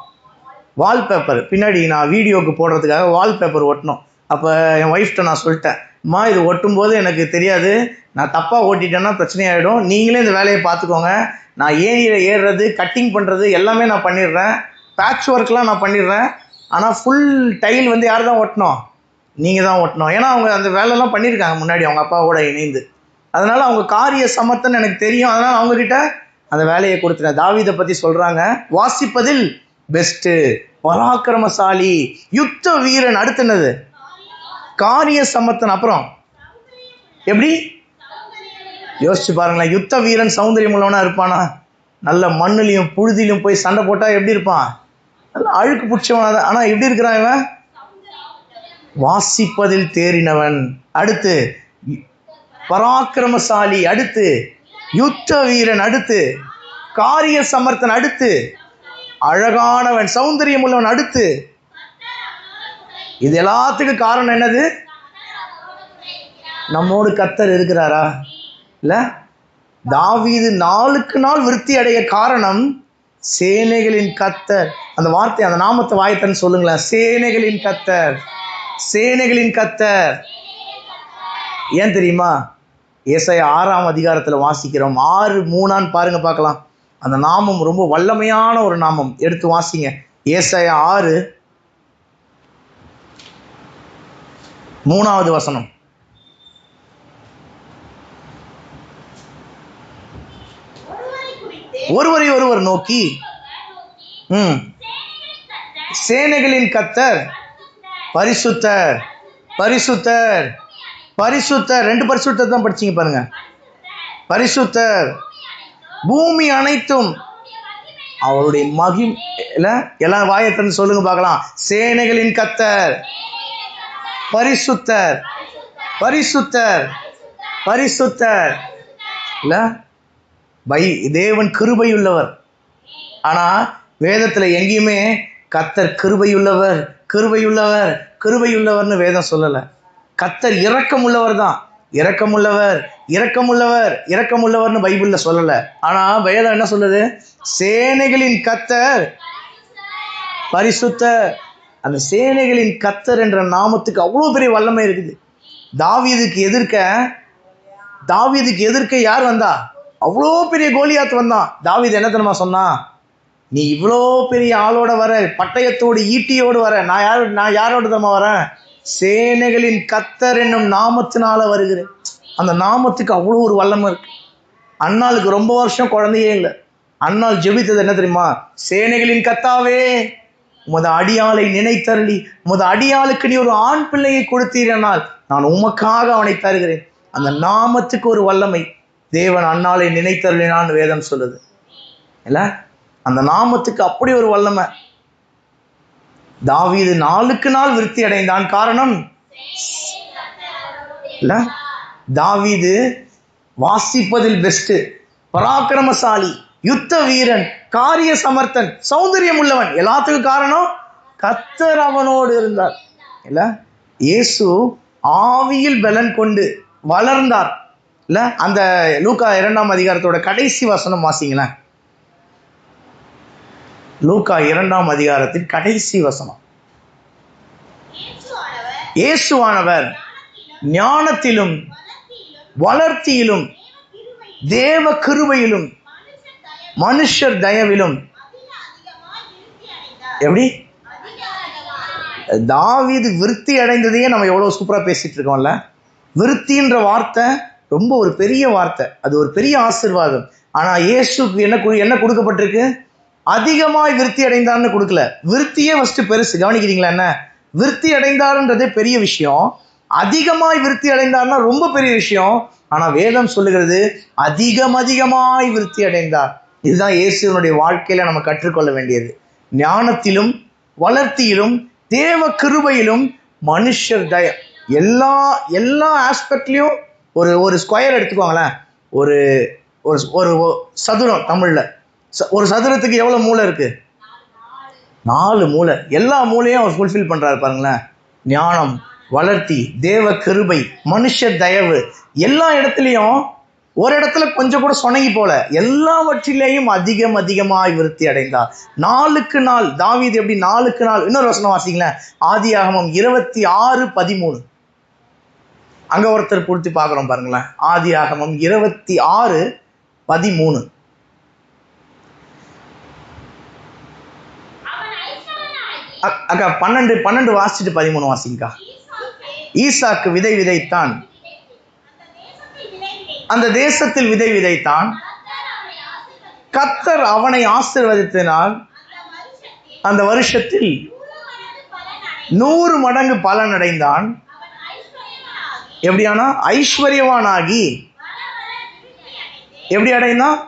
வால்பேப்பர். பின்னாடி நான் வீடியோவுக்கு போடுறதுக்காக வால்பேப்பர் ஒட்டினோம். அப்போ என் ஒய்ஃப்கிட்ட நான் சொல்லிட்டேன், அம்மா இது ஒட்டும்போது எனக்கு தெரியாது, நான் தப்பாக ஓட்டிட்டேன்னா பிரச்சனையாகிடும், நீங்களே இந்த வேலையை பார்த்துக்கோங்க. நான் ஏணியில் ஏறுறது, கட்டிங் பண்ணுறது எல்லாமே நான் பண்ணிடுறேன், பேட்ச் ஒர்க்லாம் நான் பண்ணிடுறேன். ஆனால் ஃபுல் டைல் யார் தான் ஒட்டணும்? நீங்கள் தான் ஒட்டணும். ஏன்னா அவங்க அந்த வேலைலாம் பண்ணியிருக்காங்க முன்னாடி அவங்க அப்பாவோட இணைந்து. அதனால் அவங்க காரிய சமர்த்தன்னு எனக்கு தெரியும். அதனால் அவங்கக்கிட்ட அந்த வேலையை கொடுத்துட்டேன். தாவீதை பற்றி சொல்கிறாங்க, வாசிப்பதில் பெஸ்ட்டு, பராக்கிரமசாலி, யுத்த வீரன். அடுத்துனது காரிய சமர்த்தன். அப்புறம் எப்படி? யோசிச்சு பாருங்களேன். யுத்த வீரன் சௌந்தரியம் உள்ளவனா இருப்பானா? நல்ல மண்ணுலையும் புழுதிலையும் போய் சண்டை போட்டால் எப்படி இருப்பான்? நல்ல அழுக்கு பிடிச்சவன். ஆனால் எப்படி இருக்கிறான் இவன்? வாசிப்பதில் தேறினவன். அடுத்து பராக்கிரமசாலி. அடுத்து யுத்த வீரன். அடுத்து காரிய சமர்த்தன். அடுத்து அழகானவன், சௌந்தரியம் உள்ளவன். அடுத்து இது எல்லாத்துக்கும் காரணம் என்னது? நம்மோடு கர்த்தர் இருக்கிறாரா? இல்ல, தாவீது நாளுக்கு நாள் விருத்தி அடைய காரணம் சேனைகளின் கர்த்தர். அந்த வார்த்தை, அந்த நாமத்தை வாய்த்தன்னு சொல்லுங்களேன். சேனைகளின் கர்த்தர், சேனைகளின் கர்த்தர். ஏன் தெரியுமா? ஏசாயா 6ஆம் அதிகாரத்தில் வாசிக்கிறோம். 6:3 பாருங்க பார்க்கலாம். அந்த நாமம் ரொம்ப வல்லமையான ஒரு நாமம். எடுத்து வாசிங்க. ஏசாயா 6:3 வசனம். ஒருவரை ஒருவர் நோக்கி, சேனைகளின் கர்த்தர் பரிசுத்தர், பரிசுத்தர், பரிசுத்தர். 2 பரிசுத்தர் தான் படிச்சீங்க பாருங்க. பரிசுத்தர், பூமி அனைத்தும் அவருடைய மகிமையில. எல்லாம் வாயத்திலிருந்து சொல்லுங்க பார்க்கலாம். சேனைகளின் கர்த்தர் பரிசுத்தர், பரிசுத்தர், பரிசுத்தர். இல்ல, தேவன் கிருபையுள்ளவர். ஆனா வேதத்துல எங்கேயுமே கர்த்தர் கிருபையுள்ளவர், கிருபையுள்ளவர், கிருபையுள்ளவர்னு வேதம் சொல்லல. கர்த்தர் இரக்கம் உள்ளவர் தான். இரக்கமுள்ளவர், இரக்கமுள்ளவர், இரக்கமுள்ளவர்னு பைபிள்ல சொல்லல. ஆனா வேதம் என்ன சொல்லுது? சேனைகளின் கர்த்தர் பரிசுத்தர். அந்த சேனைகளின் கர்த்தர் என்ற நாமத்துக்கு அவ்வளவு பெரிய வல்லமை இருக்குது. தாவீதுக்கு எதிர்க்க யார் வந்தா? அவ்வளோ பெரிய கோலியாத் வந்தான். தாவீது என்ன தெரியுமா சொன்னா? நீ இவ்வளோ பெரிய ஆளோட வர, பட்டயத்தோடு ஈட்டியோடு வர, நான் யாரோட தெரியுமா வரேன்? சேனைகளின் கர்த்தர் என்னும் நாமத்தினால வருகிறேன். அந்த நாமத்துக்கு அவ்வளோ ஒரு வல்லமை இருக்கு. அன்னாளுக்கு ரொம்ப வருஷம் குழந்தையே இல்லை. அன்னாள் ஜெபித்தது என்ன தெரியுமா? சேனைகளின் கர்த்தாவே, உமது அடியாளை நினைத்தருளி உமது அடியாளுக்கு நீ ஒரு ஆண் பிள்ளையை கொடுத்தீரனால் நான் உமக்காக அவனை தருகிறேன். அந்த நாமத்துக்கு ஒரு வல்லமை. தேவன் அன்னாலை நினைத்தருளினான்னு வேதம் சொல்லுது இல்ல? அந்த நாமத்துக்கு அப்படி ஒரு வல்லமை. தாவீது நாளுக்கு நாள் விருத்தி அடைந்தான். காரணம் இல்ல, தாவீது வாசிப்பதில் பெஸ்ட், பராக்கிரமசாலி, யுத்த வீரன், காரிய சமர்த்தன், சௌந்தரியம் உள்ளவன். எல்லாத்துக்கும் காரணம் கர்த்தர் அவனோடு இருந்தார் இல்ல? இயேசு ஆவியில் பலன் கொண்டு வளர்ந்தார் இல்ல? அந்த லூக்கா 2ஆம் அதிகாரத்தோட கடைசி வசனம் வாசிங்களேன். லூக்கா 2ஆம் அதிகாரத்தின் கடைசி வசனம். இயேசுவானவர் ஞானத்திலும் வளர்த்தியிலும் தேவ கிருபையிலும் மனுஷர் தயவிலும். எப்படி தாவீது விருத்தி அடைந்ததையே நம்ம எவ்வளவு சூப்பரா பேசிட்டு இருக்கோம்ல. விருத்தின்ற வார்த்தை ரொம்ப ஒரு பெரிய வார்த்தை, அது ஒரு பெரிய ஆசீர்வாதம். ஆனா இயேசுக்கு என்ன கொடுக்கப்பட்டிருக்கு? அதிகமாய் விருத்தி அடைந்தார்னு கொடுக்கல. விருத்தியே ஃபர்ஸ்ட் பெருசு. கவனிக்கிறீங்களா? என்ன விருத்தி அடைந்தார்ன்றதே பெரிய விஷயம், அதிகமாய் விருத்தி அடைந்தார்னா ரொம்ப பெரிய விஷயம். ஆனா வேதம் சொல்லுகிறது அதிகமாய் விருத்தி அடைந்தார். இதுதான் இயேசுனுடைய வாழ்க்கையில நம்ம கற்றுக்கொள்ள வேண்டியது. ஞானத்திலும் வளர்த்தியிலும் தேவ கிருபையிலும் மனுஷர் தய. எல்லா ஆஸ்பெக்ட்லயும் ஒரு ஸ்கொயர் எடுத்துக்கோங்களேன். ஒரு ஒரு சதுரம். தமிழ்ல ஒரு சதுரத்துக்கு எவ்வளவு மூளை இருக்கு? 4 மூளை. எல்லா மூளையும் அவர் ஃபுல்ஃபில் பண்றாரு பாருங்களேன். ஞானம், வளர்த்தி, தேவ கிருபை, மனுஷர் தயவு, எல்லா இடத்துலையும் ஒரு இடத்துல கொஞ்சம் கூட சொனங்கி போல, எல்லாவற்றிலேயும் அதிகமாய் விருத்தி அடைந்தார். நாளுக்கு நாள். தாவீது எப்படி நாளுக்கு நாள்? இன்னொரு வசனம் வாசிங்களேன். ஆதியாகமம் 26:13. அங்க ஒருத்தர் பூர்த்தி பார்க்கிறோம் பாருங்களேன். ஆதியாகமம் 26:13. அக்கா 12 வாசிச்சுட்டு 13 வாசிங்கக்கா. ஈசாக்கு விதை விதைத்தான், அந்த தேசத்தில் விதை விதைத்தான், கர்த்தர் அவனை ஆசீர்வதித்ததினால் அந்த வருஷத்தில் 100 மடங்கு பலன் அடைந்தான். எப்படியானா ஐஸ்வர்யவானாகி எப்படி அடைந்தான்?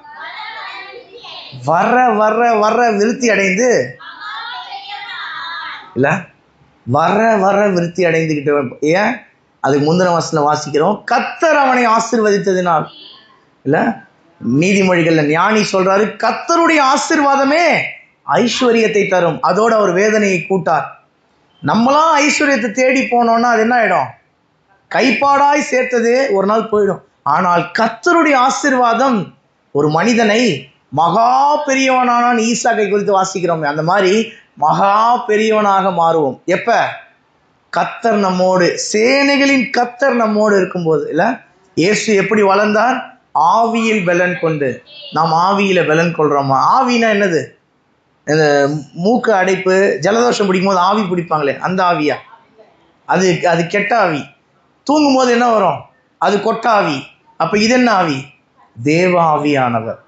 வர வர வர விருத்தி அடைந்து இல்ல, வர வர விருத்தி அடைந்துகிட்டு. ஏன்? அதுக்கு முந்தின வசனம் வாசிக்கிறோம். கர்த்தர் அவனை ஆசீர்வதித்ததினால் இல்ல. நீதிமொழிகள்ல ஞானி சொல்றாரு, கர்த்தருடைய ஆசீர்வாதமே ஐஸ்வர்யத்தை தரும். அதோட அவர் வேதனையை கூட்டார். நம்மளாம் ஐஸ்வர்யத்தை தேடி போனோம்னா அது என்ன ஆயிடும்? கைப்பாடாய் சேர்த்தது ஒரு நாள் போயிடும். ஆனால் கர்த்தருடைய ஆசீர்வாதம் ஒரு மனிதனை மகா பெரியவனான ஈசாக்கை குறித்து வாசிக்கிறோம். அந்த மாதிரி மகா பெரியவனாக மாறுவோம். எப்ப? கர்த்தர் நம்மோடு, சேனைகளின் கர்த்தர் நம்மோடு இருக்கும்போது இல்ல. இயேசு எப்படி வளர்ந்தார்? ஆவியில் பலன் கொண்டு. நாம் ஆவியில பலன் கொள்றோமா? ஆவினா என்னது? இந்த மூக்கு அடைப்பு, ஜலதோஷம் பிடிக்கும் போது ஆவி பிடிப்பாங்களே, அந்த ஆவியா? அது கெட்ட ஆவி. தூங்கும் போது என்ன வரும்? அது கொட்ட ஆவி. அப்ப இது என்ன ஆவி? தேவ ஆவியானவர்.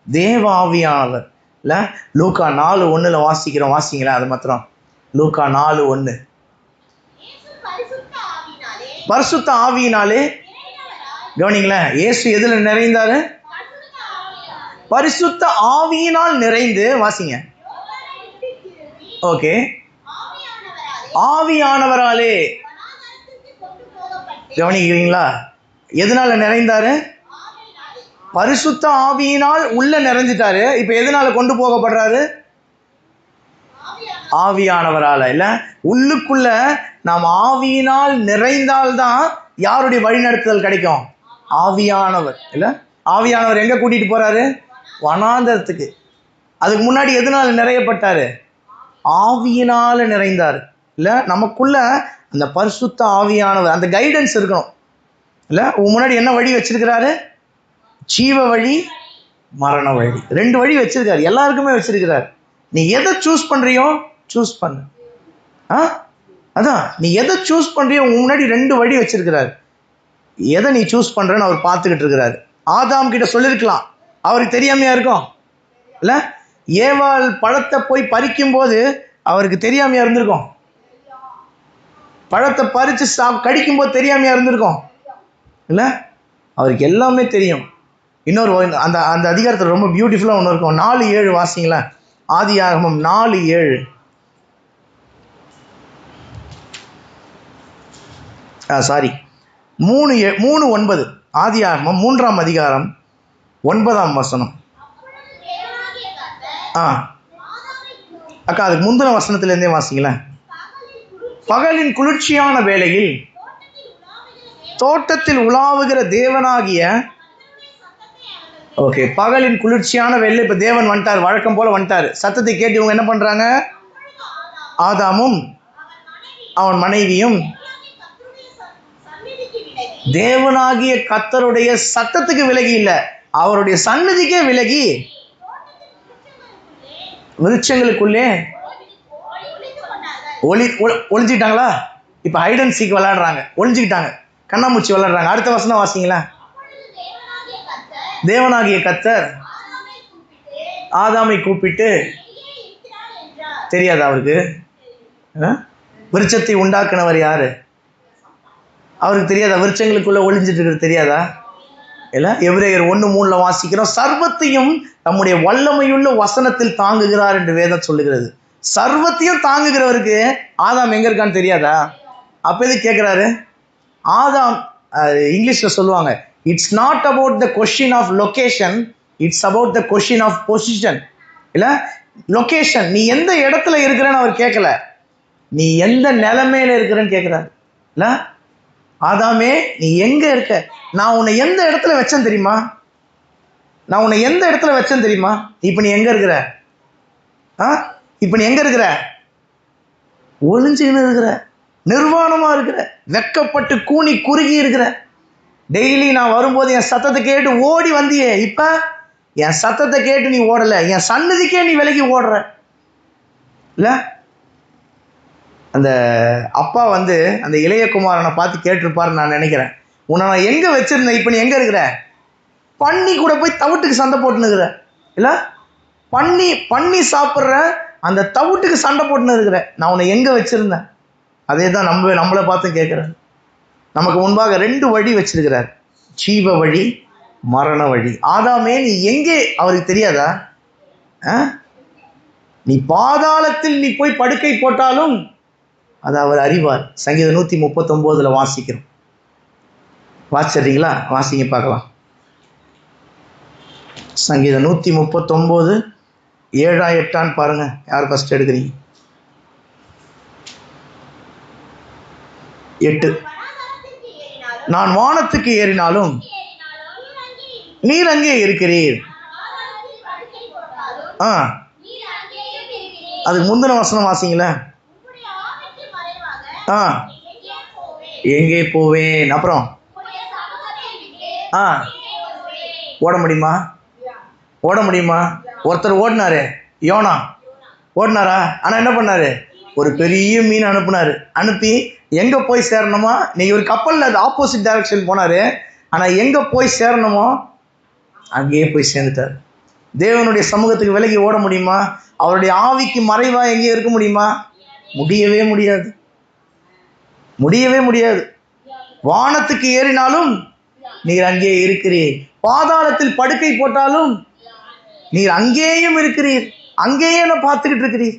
தேவ ஆவியானவர் இல்ல. லூக்கா 4:1 வாசிக்கிறோம். வாசிங்களா அது மாத்திரம். லூக்கா 4:1. பரிசுத்த ஆவியினாலே. கவனிங்களேன், இயேசு எதுல நிறைந்தாரு? பரிசுத்த ஆவியினால் நிறைந்து. வாசிங்க. ஓகே. ஆவியானவராலே. கவனிக்கிறீங்களா? எதனால நிறைந்தாரு? பரிசுத்த ஆவியினால் உள்ள நிறைஞ்சிட்டாரு. இப்ப எதனால கொண்டு போகப்படுறாரு? ஆவியானவரால இல்ல. உள்ளுக்குள்ள நாம் ஆவியினால் நிறைந்தால்தான் யாருடைய வழிநடத்துதல் கிடைக்கும்? ஆவியானவர் இல்ல. ஆவியானவர் எங்க கூட்டிட்டு போறாரு? வனாந்தரத்துக்கு. அதுக்கு முன்னாடி எதனால நிறையப்பட்டாரு? ஆவியினால நிறைந்தார் இல்ல. நமக்குள்ள அந்த பரிசுத்த ஆவியானவர், அந்த கைடன்ஸ் இருக்கணும் இல்ல. முன்னாடி என்ன வழி வச்சிருக்கிறாரு? ஜீவ வழி, மரண வழி. 2 வழி வச்சிருக்காரு. எல்லாருக்குமே வச்சிருக்கிறார். நீ எதை சூஸ் பண்றியோ சூஸ் பண்ணு. அதான் நீ எதை சூஸ் பண்றியோ முன்னாடி 2 வழி வச்சிருக்கிறார். எதை நீ சூஸ் பண்றன்னு அவர் பார்த்துக்கிட்டு இருக்கிறாரு. ஆதாம் கிட்ட சொல்லிருக்கலாம், அவருக்கு தெரியாமையா இருக்கும் இல்ல. ஏவாள் பழத்தை போய் பறிக்கும் போது அவருக்கு தெரியாமையா இருந்திருக்கும். பழத்தை பறித்து கடிக்கும்போது தெரியாமையா இருந்திருக்கும் இல்லை? அவருக்கு எல்லாமே தெரியும். இன்னொரு அந்த அந்த அதிகாரத்தில் ரொம்ப பியூட்டிஃபுல்லாக ஒன்று இருக்கும். 4:7 வாசிங்களா? ஆதியாகமம் 4:7. சாரி 3:9. ஆதியாகமம் 3ஆம் அதிகாரம் 9ஆம் வசனம். அக்கா அதுக்கு முந்தின வசனத்திலேருந்தே வாசிங்களேன். பகலின் குளிர்ச்சியான வேளையில் தோட்டத்தில் உலாவுகிற தேவனாகிய, ஓகே, பகலின் குளிர்ச்சியான வேளையில் இப்போ தேவன் வந்துட்டார், வழக்கம் போல வந்துட்டார். சத்தத்தை கேட்டு இவங்க என்ன பண்றாங்க? ஆதாமும் அவன் மனைவியும் தேவனாகிய கர்த்தருடைய சத்தத்துக்கு விலகி இல்லை, அவருடைய சந்நிதிக்கே விலகி விருட்சங்களுக்குள்ளே ஒளிஞ்சிக்கிட்டாங்களா? இப்ப ஹைட் அண்ட் சீக் விளையாடுறாங்க, ஒளிஞ்சுக்கிட்டாங்க, கண்ணாமூச்சி விளையாடுறாங்க. அடுத்த வசனம் வாசிங்களா? தேவனாகிய கர்த்தர் ஆதாமை கூப்பிட்டு, தெரியாதா அவருக்கு? விருட்சத்தை உண்டாக்குனவர் யாரு? அவருக்கு தெரியாதா? விருட்சங்களுக்குள்ள ஒளிஞ்சிட்டு இருக்கிறது தெரியாதா? இல்லை? எபிரேயர் 1:3 வாசிக்கிறோம், சர்வத்தையும் நம்முடைய வல்லமையுள்ள வசனத்தில் தாங்குகிறார் என்று வேதம் சொல்லுகிறது. சர்வத்தையும் தாங்குகிறவருக்கு ஆதாம் எங்க இருக்கான்னு தெரியாதா? அப்ப எது கேட்கிறாரு? ஆதாம், இங்கிலீஷ்ல சொல்லுவாங்க, it's not about the question of location, it's about the question of position. இல்ல, லொகேஷன், நீ எந்த இடத்துல இருக்கிறன்னு அவர் கேட்கல, நீ எந்த நிலைமையில இருக்கிறன்னு கேட்கிறார். இல்ல, ஆதாமே நீ எங்க இருக்க? நான் உன்னை எந்த இடத்துல வச்சேன் தெரியுமா? நான் உன்னை எந்த இடத்துல வச்சேன் தெரியுமா? இப்ப நீ எங்க இருக்கிற? இப்ப நீ எங்க இருக்கிற? ஒளிஞ்சுன்னு இருக்கிற, நிர்வாணமா இருக்கிற, வெக்கப்பட்டு கூனி குறுகி இருக்கிற. டெய்லி நான் வரும்போது என் சத்தத்தை கேட்டு ஓடி வந்தியே, இப்ப என் சத்தத்தை கேட்டு நீ ஓடல, என் சன்னதிக்கே நீ விலகி ஓடுற. இல்ல, அந்த அப்பா வந்து அந்த இளைய குமாரனை பார்த்து கேட்டிருப்பாரு நான் நினைக்கிறேன், உன்னை நான் எங்க வச்சிருந்தேன், இப்ப நீ எங்க இருக்கிற? பன்னி கூட போய் தவிட்டுக்கு சண்டை போட்டுனுக்குற. இல்ல, பன்னி சாப்பிட்ற அந்த தவிட்டுக்கு சண்டை போட்டுன்னு இருக்கிற, நான் உன்னை எங்க வச்சிருந்தேன்? அதே தான் நம்மளை பார்த்து கேட்கிறேன். நமக்கு முன்பாக 2 வழி வச்சிருக்கிறார், ஜீவ வழி, மரண வழி. ஆதாமே நீ எங்கே? அவருக்கு தெரியாதா? நீ பாதாளத்தில் நீ போய் படுக்கை போட்டாலும் அது அவர் அறிவார். சங்கீதம் 139 வாசிக்கிறோம். வாசிச்சிடுறீங்களா? வாசிங்க பார்க்கலாம். சங்கீதம் 139 7 8 பாருங்க. யார் ஃபர்ஸ்ட் எடுக்கிறீங்க? 8. நான் வானத்துக்கு ஏறினாலும் நீர் அங்கே இருக்கிறீர். அதுக்கு முந்தின வசனம் வாசிங்கள. எங்கே போவேன்? அப்புறம் ஓட முடியுமா? ஓட முடியுமா? ஒருத்தர் ஓடினாரு, யோனா ஓடினாரா? ஆனா என்ன பண்ணாரு? ஒரு பெரிய மீன் அனுப்புனாரு. அனுப்பி எங்க போய் சேரணுமா, நீங்க ஒரு கப்பல்ல அது ஆப்போசிட் டைரக்ஷன் போனாரு, ஆனா எங்க போய் சேரணுமோ அங்கேயே போய் சேர்ந்துட்டார். தேவனுடைய சமூகத்துக்கு விலகி ஓட முடியுமா? அவருடைய ஆவிக்கு மறைவா எங்கேயும் இருக்க முடியுமா? முடியவே முடியாது, முடியவே முடியாது. வானத்துக்கு ஏறினாலும் நீர் அங்கே இருக்கிறீர், பாதாளத்தில் படுக்கை போட்டாலும் நீர் அங்கேயும் இருக்கிறீர், அங்கேயே நான் பார்த்துக்கிட்டு இருக்கிறீர்.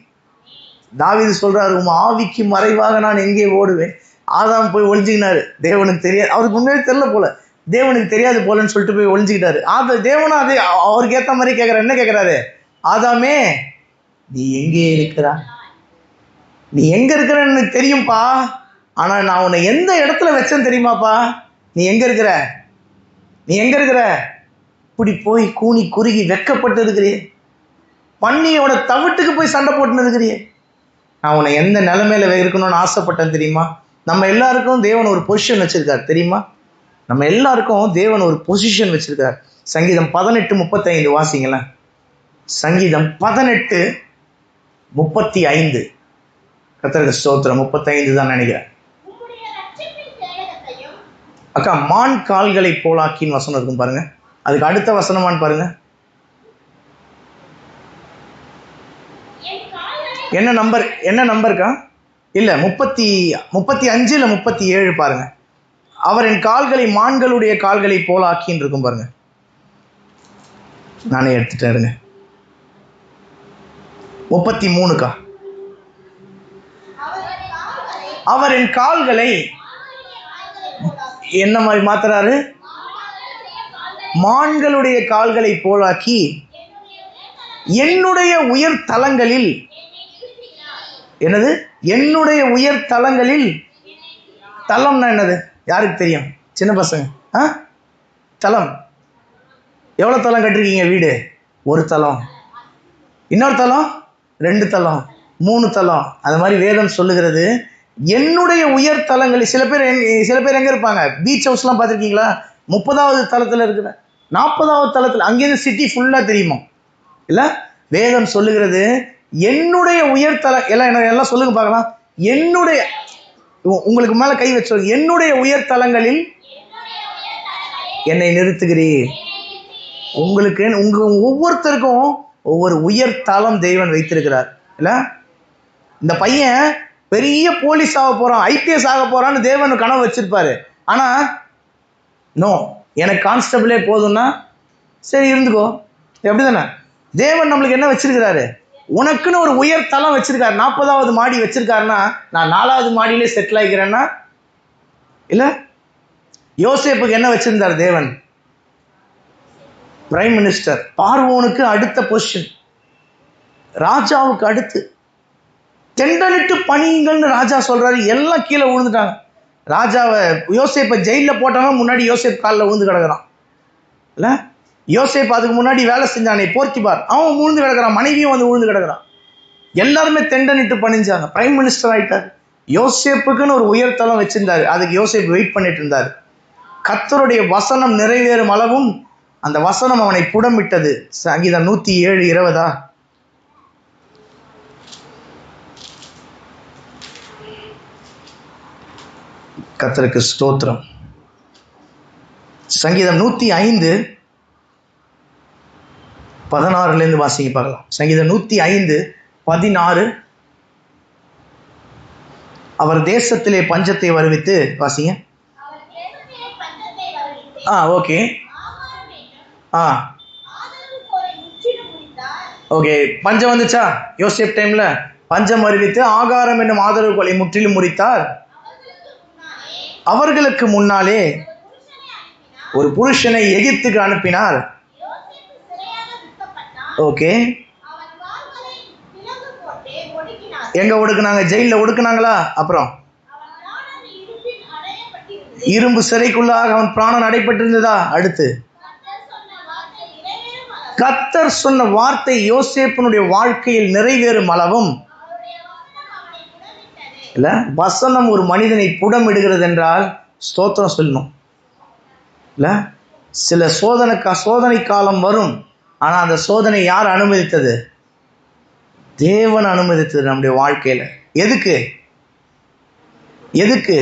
தாவீது சொல்றாரு, உம் ஆவிக்கு மறைவாக நான் எங்கே ஓடுவேன்? ஆதாம் போய் ஒளிஞ்சுக்கினாரு, தேவனுக்கு தெரியாது, அவருக்கு முன்னாடி தெரியல போல, தேவனுக்கு தெரியாது போலன்னு சொல்லிட்டு போய் ஒளிஞ்சுக்கிட்டாரு. தேவனும் அதே அவருக்கு ஏற்ற மாதிரி கேட்கிறாரு. என்ன கேட்கிறாரு? ஆதாமே நீ எங்கே இருக்கிறா? நீ எங்க இருக்கிறன்னு எனக்கு தெரியும்பா, ஆனா நான் உன்னை எந்த இடத்துல வச்சேன்னு தெரியுமாப்பா? நீ எங்க இருக்கிற? நீ எங்க இருக்கிற? இப்படி போய் கூனி குறுகி வெக்கப்பட்டு இருக்கிறியே, பன்னியோட தவிட்டுக்கு போய் சண்டை போட்டுன்னு இருக்கிறியே, நான் உன்னை எந்த நிலைமையில இருக்கணும்னு ஆசைப்பட்டேன் தெரியுமா? நம்ம எல்லாருக்கும் தேவன் ஒரு பொசிஷன் வச்சிருக்காரு தெரியுமா? நம்ம எல்லாருக்கும் தேவன் ஒரு பொசிஷன் வச்சிருக்கார். சங்கீதம் 18:35 வாசிங்களேன். சங்கீதம் 18:35. கர்த்தருக்கு ஸ்தோத்திரம். 35 தான் நினைக்கிறேன். அக்கா, மான் கால்களை போலாக்கின்னு வசனம் இருக்கும் பாருங்க, அதுக்கு அடுத்த வசனமான்னு பாருங்க. என்ன நம்பருக்கா? இல்லை 35 இல்லை 37 பாருங்க. அவர் என் கால்களை மான்களுடைய கால்களை போல ஆக்கின்னு இருக்கும் பாருங்க. நானே எடுத்துட்டேன் இருங்க. 33 அவர் என் கால்களை என்ன மாதிரி மாத்துறாரு? மான்களுடைய கால்களை போலாக்கி என்னுடைய உயர் தலங்களில், என்னது என்னுடைய உயர் தலங்களில், தலம்னா என்னது யாருக்கு தெரியும்? சின்ன பசங்க தலம். எவ்வளோ தலம் கட்டிருக்கீங்க வீடு? ஒரு தலம், இன்னொரு தலம், 2 தலம், 3 தலம். அது மாதிரி வேதம் சொல்லுகிறது என்னுடைய உயர் தலங்களில். சில பேர் எங்கே இருப்பாங்க? பீச் ஹவுஸ்லாம் பார்த்துருக்கீங்களா? 30வது தளத்தில் இருக்கிற, 40வது தளத்தில், அங்கேருந்து சிட்டி ஃபுல்லாக தெரியுமா? இல்லை, வேதம் சொல்லுகிறது என்னுடைய உயர் தலம். எல்லாம் சொல்லுங்க பார்க்கலாம். என்னுடைய, உங்களுக்கு மேலே கை வச்சு, என்னுடைய உயர் தலங்களில் என்னை நிறுத்துகிறீர். உங்களுக்கு ஒவ்வொருத்தருக்கும் ஒவ்வொரு உயர் தலம் தெய்வன் வைத்திருக்கிறார். இல்லை, இந்த பையன் பெரிய போலீஸ் ஆக போகிறான், IPS ஆக போகிறான்னு தேவன் கனவு வச்சிருப்பாரு. ஆனால் நோ, எனக்கு கான்ஸ்டபிளே போதும்னா சரி இருந்துக்கோ, எப்படி தானே? தேவன் நம்மளுக்கு என்ன வச்சிருக்கிறாரு? உனக்குன்னு ஒரு உயர் தலம் வச்சிருக்காரு. 40வது மாடி வச்சிருக்காருன்னா நான் 4வது மாடியிலே செட்டில் ஆகிக்கிறேன்னா இல்லை. யோசேப்புக்கு என்ன வச்சிருந்தார் தேவன்? Prime minister. பார்வோனுக்கு அடுத்த பொசிஷன், ராஜாவுக்கு அடுத்து. தெண்டலிட்டு பணியுங்கள்னு ராஜா சொல்றாரு. எல்லாம் கீழே விழுந்துட்டாங்க. ராஜாவை, யோசேப்பை ஜெயிலில் போட்டாங்க. முன்னாடி யோசேப் காலில் விழுந்து கிடக்குறான். இல்லை, யோசேப் அதுக்கு முன்னாடி வேலை செஞ்சானே போர்த்திபார், அவன் விழுந்து கிடக்குறான். மனைவியும் வந்து விழுந்து கிடக்குறான். எல்லாருமே தெண்டனிட்டு பணிஞ்சாங்க. பிரைம் மினிஸ்டர் ஆயிட்டார். யோசேப்புக்குன்னு ஒரு உயர்தலம் வச்சிருந்தாரு. அதுக்கு யோசேப் வெயிட் பண்ணிட்டு இருந்தார். கர்த்தருடைய வசனம் நிறைவேறும் அளவும் அந்த வசனம் அவனை புடமிட்டது. சங்கீதம் 107:20. கர்த்தருக்கு ஸ்தோத்திரம். சங்கீதம் 105:16 வாசிங்க பார்க்கலாம். சங்கீதம் 105:16. அவர் தேசத்திலே பஞ்சத்தை வருவித்து, வாசிங்க. Okay okay. பஞ்சம் வந்துச்சா? யோசேப் டைம்ல பஞ்சம் வருவித்து ஆகாரம் என்னும் ஆதரவு கொலை முற்றிலும் முறித்தார். அவர்களுக்கு முன்னாலே ஒரு புருஷனை எகிப்துக்கு அனுப்பினார். ஓகே, எங்க ஒடுக்குனாங்க? ஜெயில ஒடுக்குனாங்களா? அப்புறம் இரும்பு சிறைக்குள்ளாக அவன் பிராணன் அடைப்பட்டிருந்ததா? அடுத்து கர்த்தர் சொன்ன வார்த்தை யோசேப்பினுடைய வாழ்க்கையில் நிறைவேறும் அளவும், இல்ல, வசனம் ஒரு மனிதனை புடமிடுகிறது என்றால் ஸ்தோத்திரம் சொல்லணும். இல்ல, சில சோதனை காலம் வரும். ஆனா அந்த சோதனை யார் அனுமதித்தது? தேவன் அனுமதித்தது நம்முடைய வாழ்க்கையில. எதுக்கு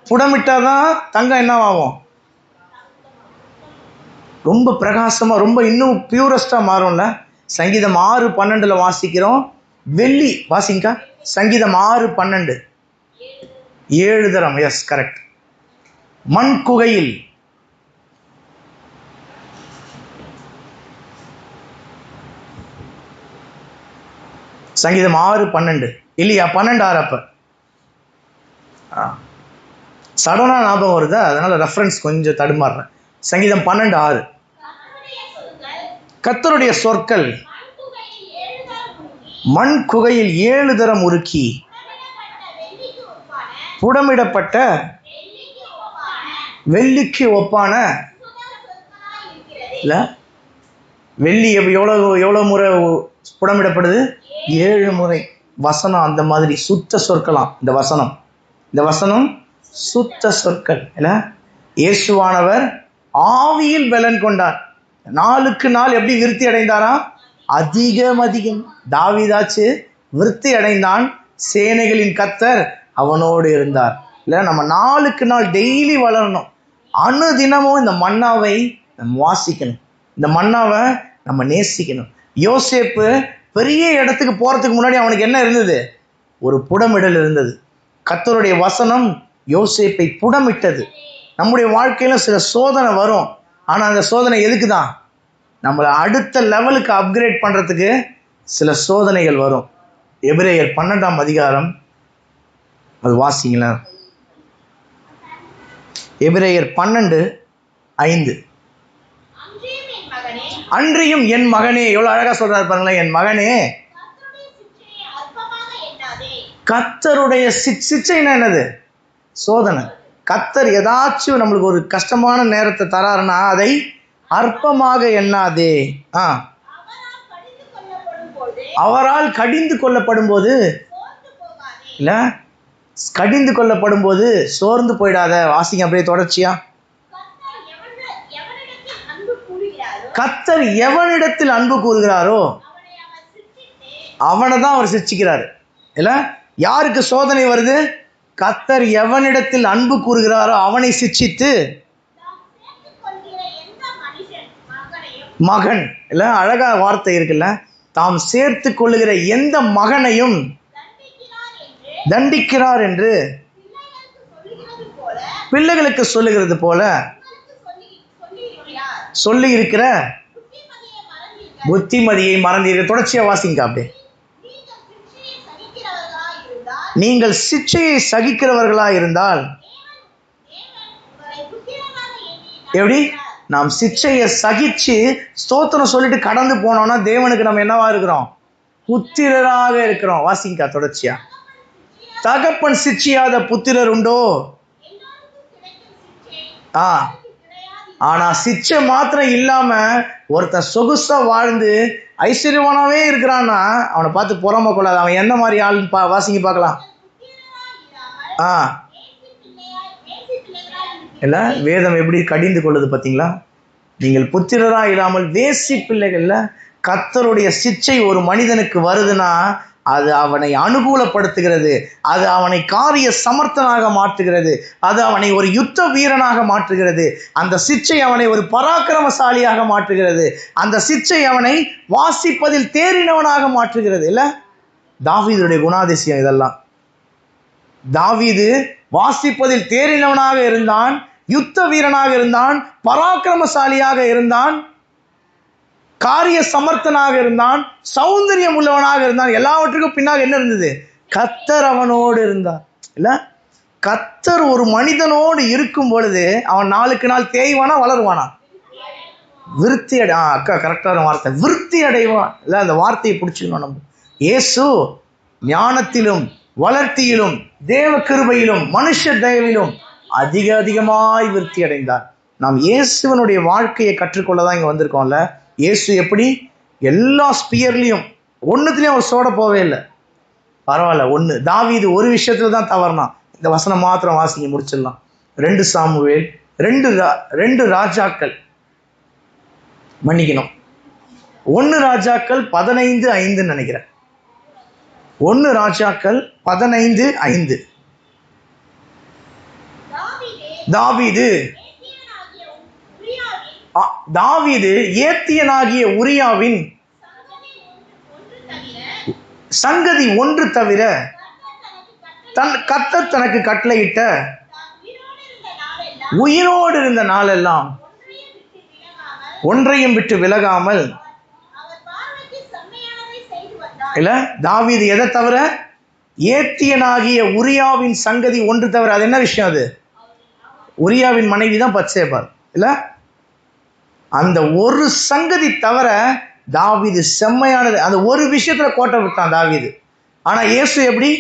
புடமிட்டாதான் தங்கம் என்னவாகும்? ரொம்ப பிரகாசமா, ரொம்ப இன்னும் பியூரஸ்டா மாறும்ல. சங்கீதம் 6:12 வாசிக்கிறோம். வெள்ளி வாசிங்கா. சங்கீதம் 6:12 7 தரம். Yes, correct. மண் குகையில் சங்கீதம் 6:12 இல்லையா? 12:6. அப்ப சடனா ஞாபகம் வருதா? அதனால ரெஃபரன்ஸ் கொஞ்சம் தடுமாறுறேன். சங்கீதம் 12:6. கர்த்தருடைய சொற்கள் மண் குகையில் 7 தரம் உருக்கி புடமிடப்பட்ட வெள்ளிக்கு ஒப்பான. இல்ல, வெள்ளி எவ்வளவு முறை புடமிடப்படுது? 7 முறை. வசனம் அந்த மாதிரி சுத்த சொற்களாம். இந்த வசனம் சுத்த சொற்கள். இல்ல, இயேசுவானவர் ஆவியில் பலன் கொண்டார். நாளுக்கு நாள் எப்படி விருத்தி அடைந்தாராம்? அதிகம். தாவீதாச்சு விருத்தி அடைந்தான். சேனைகளின் கர்த்தர் அவனோடு இருந்தார். இல்ல, நம்ம நாளுக்கு நாள் டெய்லி வளரணும். அனுதினமும் இந்த மன்னாவை நம்ம வாசிக்கணும். இந்த மன்னாவை நம்ம நேசிக்கணும். யோசேப்பு பெரிய இடத்துக்கு போறதுக்கு முன்னாடி அவனுக்கு என்ன இருந்தது? ஒரு புடமிடல் இருந்தது. கர்த்தருடைய வசனம் யோசேப்பை புடமிட்டது. நம்முடைய வாழ்க்கையில சில சோதனை வரும். ஆனால் அந்த சோதனை எதுக்கு தான்? நம்மளை அடுத்த லெவலுக்கு அப்கிரேட் பண்ணுறதுக்கு சில சோதனைகள் வரும். எபிரேயர் 12ஆம் அதிகாரம் அது வாசிங்களா. எபிரேயர் 12:5. அன்றியும் என் மகனே, எவ்வளோ அழகா சொல்றாரு பாருங்களேன். என் மகனே, கர்த்தருடைய சிச்சைன்னா என்னது? சோதனை. கர்த்தர் ஏதாச்சும் நம்மளுக்கு ஒரு கஷ்டமான நேரத்தை தராருன்னா அதை அற்பமாக எண்ணாதே. அவரால் கடிந்து கொள்ளப்படும் போது இல்ல, கடிந்து கொள்ளப்படும் போது சோர்ந்து போயிடாத. வாசிங்க அப்படியே தொடர்ச்சியா. கர்த்தர் எவனிடத்தில் அன்பு கூறுகிறாரோ அவனை தான் அவர் சிட்சிக்கிறாரு. இல்ல, யாருக்கு சோதனை வருது? கர்த்தர் எவனிடத்தில் அன்பு கூறுகிறாரோ அவனை சிட்சித்து மகன். இல்ல, அழகா வார்த்தை இருக்குல்ல, தாம் சேர்த்து கொள்ளுகிற எந்த மகனையும் தண்டிக்கிறார் என்று பிள்ளைகளுக்கு சொல்லுகிறது போல சொல்லி இருக்கிற புத்திமதியை மறந்தீர்கள். தொடர்ச்சியா வாசிங்க அப்படியே. நீங்கள் சிட்சையை சகிக்கிறவர்களா இருந்தால் எப்படி? நாம் சிட்சையை சகிச்சு ஸ்தோத்திரம் சொல்லிட்டு கடந்து போனோம்னா தேவனுக்கு நம்ம என்னவா இருக்கிறோம்? புத்திரராக இருக்கிறோம். வாசிங்க தொடர்ச்சியா. தகப்பன் சிட்சியாத புத்திரர் உண்டோ? ஆனா சிச்சை மாத்திரம் இல்லாம ஒருத்தன் சொகுசா வாழ்ந்து ஐஸ்வர்யவானாவே இருக்கிறான்னா அவனை பார்த்து பொறாம கொள்ளாது. அவன் எந்த மாதிரி ஆளுன்னு வாசிங்க பார்க்கலாம். இல்ல, வேதம் எப்படி கடிந்து கொள்ளுது பார்த்தீங்களா? நீங்கள் புத்திரரா இல்லாமல் வேசி பிள்ளைகள்ல. கர்த்தருடைய சிச்சை ஒரு மனிதனுக்கு வருதுன்னா அது அவனை அனுகூலப்படுத்துகிறது, அது அவனை காரிய சமர்த்தனாக மாற்றுகிறது, அது அவனை ஒரு யுத்த வீரனாக மாற்றுகிறது, அந்த சிச்சை அவனை ஒரு பராக்கிரமசாலியாக மாற்றுகிறது, அந்த சிச்சை அவனை வாசிப்பதில் தேறினவனாக மாற்றுகிறது. இல்ல, தாவீதுடைய குணாதிசயம் இதெல்லாம். தாவீது வாசிப்பதில் தேறினவனாக இருந்தான், யுத்த வீரனாக இருந்தான், பராக்கிரமசாலியாக இருந்தான், காரிய சமர்த்தனாக இருந்தான், சௌந்தரியம் உள்ளவனாக இருந்தான். எல்லாவற்றுக்கும் பின்னாக என்ன இருந்தது? கர்த்தர் அவனோடு இருந்தார். இல்ல, கர்த்தர் ஒரு மனிதனோடு இருக்கும் பொழுது அவன் நாளுக்கு நாள் தேய்வானா வளருவானா? விருத்தி அக்கா கரெக்டான வார்த்தை, விருத்தி அடைவான். இல்ல, அந்த வார்த்தையை பிடிச்சிக்கணும் நம்ம. இயேசு ஞானத்திலும் வளர்த்தியிலும் தேவ கிருபையிலும் மனுஷ தயவிலும் அதிகமாய் விருத்தி அடைந்தார். நாம் இயேசுவனுடைய வாழ்க்கையை கற்றுக்கொள்ளதான் இங்க வந்திருக்கோம்ல. இயேசு எப்படி எல்லா ஸ்பியர்லையும் ஒன்றுத்துலையும் அவர் சோட போவே இல்லை. பரவாயில்ல, ஒன்று தாவீது ஒரு விஷயத்துல தான் தவறுனான். இந்த வசனம் மாத்திரம் வாசிங்க முடிச்சிடலாம். 2 சாமுவேல் 2 ராஜாக்கள், மன்னிக்கணும் 1 ராஜாக்கள் 15:5 நினைக்கிறேன். 1 ராஜாக்கள் 15:5. தாவீது ஏத்தியனாகிய உரியாவின் சங்கதி ஒன்று தவிர கர்த்தர் தனக்கு கட்டளையிட்ட உயிரோடு இருந்த நாளெல்லாம் ஒன்றையும் விட்டு விலகாமல். இல்ல, தாவீது எதை தவிர? ஏத்தியனாகிய உரியாவின் சங்கதி ஒன்று தவிர. அது என்ன விஷயம்? அது உரியாவின் மனைவி தான் பத்சேபாள். இல்ல, அந்த ஒரு சங்கதி தவிர தாவீது செம்மையானது. அந்த ஒரு விஷயத்துல கோட்டை விட்டான் தாவீது. ஆனா இயேசு எப்படி?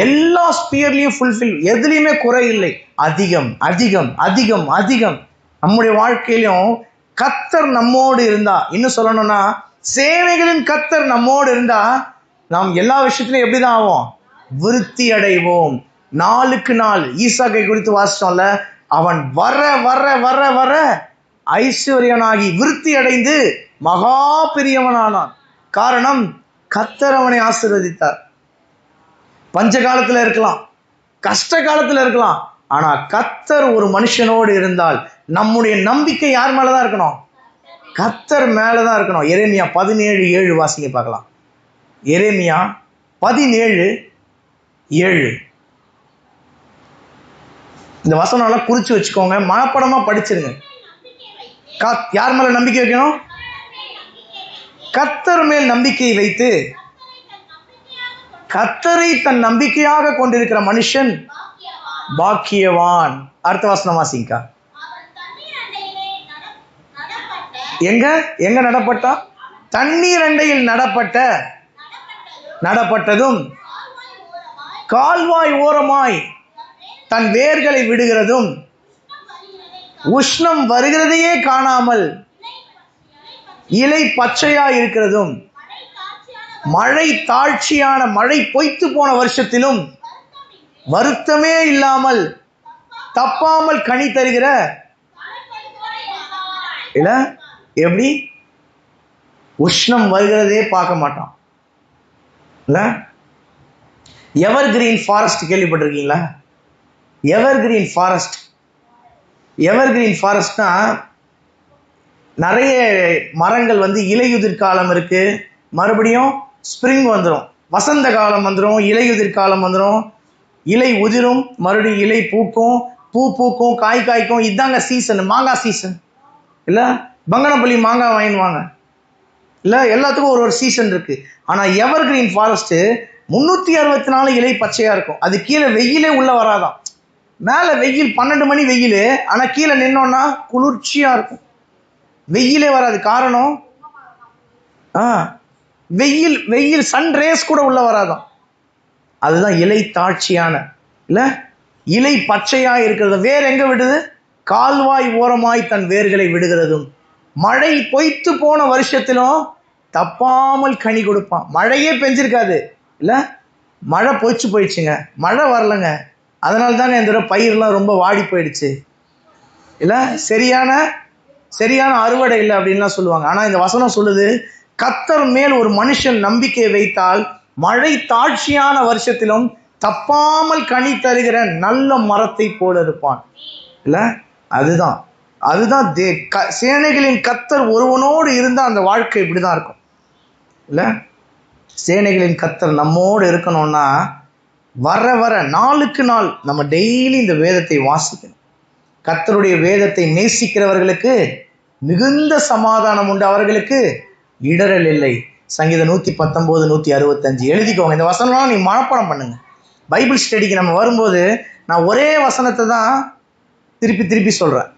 எல்லா ஸ்பியர்லையும் ஃபுல்ஃபில், எதுலையுமே குறை இல்லை. அதிகம் அதிகம் அதிகம் அதிகம். நம்முடைய வாழ்க்கையிலும் கர்த்தர் நம்மோடு இருந்தா, இன்னும் சொல்லணும்னா சேனைகளின் கர்த்தர் நம்மோடு இருந்தா நாம் எல்லா விஷயத்திலும் எப்படிதான் ஆவோம்? விருத்தி அடைவோம். நாளுக்கு நாள் ஈசாக்கை குறித்து வாசிச்சோம்ல, அவன் வர வர வர வர ஐஸ்வர்யனாகி விருத்தி அடைந்து மகா பெரியவனானான். காரணம், கர்த்தர் அவனை ஆசீர்வதித்தார். பஞ்ச காலத்துல இருக்கலாம், கஷ்ட காலத்துல இருக்கலாம், ஆனா கர்த்தர் ஒரு மனுஷனோடு இருந்தால் நம்முடைய நம்பிக்கை யார் மேலதான் இருக்கணும்? கர்த்தர் மேலதான் இருக்கணும். எரேமியா 17:7 வாசிங்க பார்க்கலாம். எரேமியா 17:7. 7. இந்த வசனம் எல்லாம் குறிச்சு வச்சுக்கோங்க, மனப்படமா படிச்சிருங்க. யார் மேல நம்பிக்கை வைக்கணும்? கர்த்தர் மேல் நம்பிக்கை வைத்து கர்த்தரை தன் நம்பிக்கையாக கொண்டிருக்கிற மனுஷன் பாக்கியவான். அடுத்த வசனம் வாசிங்கா. எங்க எங்க நடப்பட்டா? தண்ணீர் அண்டையில் நடப்பட்டதும் கால்வாய் ஓரமாய் தன் வேர்களை விடுகிறதும் உஷ்ணம் வருகிறதையே காணாமல் இலை பச்சையா இருக்கிறதும் மழை தாழ்ச்சியான மழை பொய்த்து போன வருஷத்திலும் வருத்தமே இல்லாமல் தப்பாமல் கனி தருகிற இல்ல. எப்படி? உஷ்ணம் வருகிறதே பார்க்க மாட்டான் இல்ல. எவர் கிரீன் ஃபாரஸ்ட் கேள்விப்பட்டிருக்கீங்களா? Evergreen forest. Evergreen ஃபாரஸ்ட்னா நிறைய மரங்கள் இலையுதிர் காலம் இருக்கு, மறுபடியும் ஸ்ப்ரிங் வந்துடும், வசந்த காலம் வந்துடும், இலையுதிர் காலம் வந்துடும், இலை உதிரும், மறுபடியும் இலை பூக்கும், பூ பூக்கும், காய் காய்க்கும். இதாங்க சீசன், மாங்காய் சீசன் இல்ல. பங்கனப்பள்ளி மாங்காய் வாங்கிடுவாங்க இல்ல. எல்லாத்துக்கும் ஒரு சீசன் இருக்கு. ஆனா எவர் கிரீன் ஃபாரஸ்ட் 364 இலை பச்சையா இருக்கும். அது கீழே வெயிலே உள்ள வராதான். மேல வெயில் 12 மணி வெயில், ஆனா கீழே நின்னோன்னா குளிர்ச்சியா இருக்கும், வெயிலே வராது. காரணம் வெயில் சன் ரேஸ் கூட உள்ள வராதான். அதுதான் இலை தாட்சியான இல்ல. இலை பச்சையா இருக்கிறது. வேர் எங்க விடுது? கால்வாய் ஓரமாய் தன் வேர்களை விடுகிறதும் மழை பொய்த்து போன வருஷத்திலும் தப்பாமல் கனி கொடுப்பான். மழையே பெஞ்சிருக்காது இல்ல, மழை பொய்ச்சு போயிடுச்சுங்க, மழை வரலங்க. அதனால தாங்க இந்த பயிரெல்லாம் ரொம்ப வாடி போயிடுச்சு இல்ல, சரியான அறுவடை இல்லை அப்படின்லாம் சொல்லுவாங்க. ஆனா இந்த வசனம் சொல்லுது, கர்த்தர் மேல் ஒரு மனுஷன் நம்பிக்கை வைத்தால் மழை தாட்சியான வருஷத்திலும் தப்பாமல் கனி தருகிற நல்ல மரத்தை போல இருப்பான் இல்ல. அதுதான் சேனைகளின் கர்த்தர் ஒருவனோடு இருந்தால் அந்த வாழ்க்கை இப்படிதான் இருக்கும் இல்ல. சேனைகளின் கர்த்தர் நம்மோடு இருக்கணும்னா வர நாளுக்கு நாள் நம்ம டெய்லி இந்த வேதத்தை வாசிக்கணும். கர்த்தருடைய வேதத்தை நேசிக்கிறவர்களுக்கு மிகுந்த சமாதானம் உண்டு, அவர்களுக்கு இடரல் இல்லை. சங்கீதம் 119, 165 எழுதிக்கோங்க. இந்த வசனம்லாம் நீ மனப்பாடம் பண்ணுங்க. பைபிள் ஸ்டடிக்கு நம்ம வரும்போது நான் ஒரே வசனத்தை தான் திருப்பி சொல்றேன்.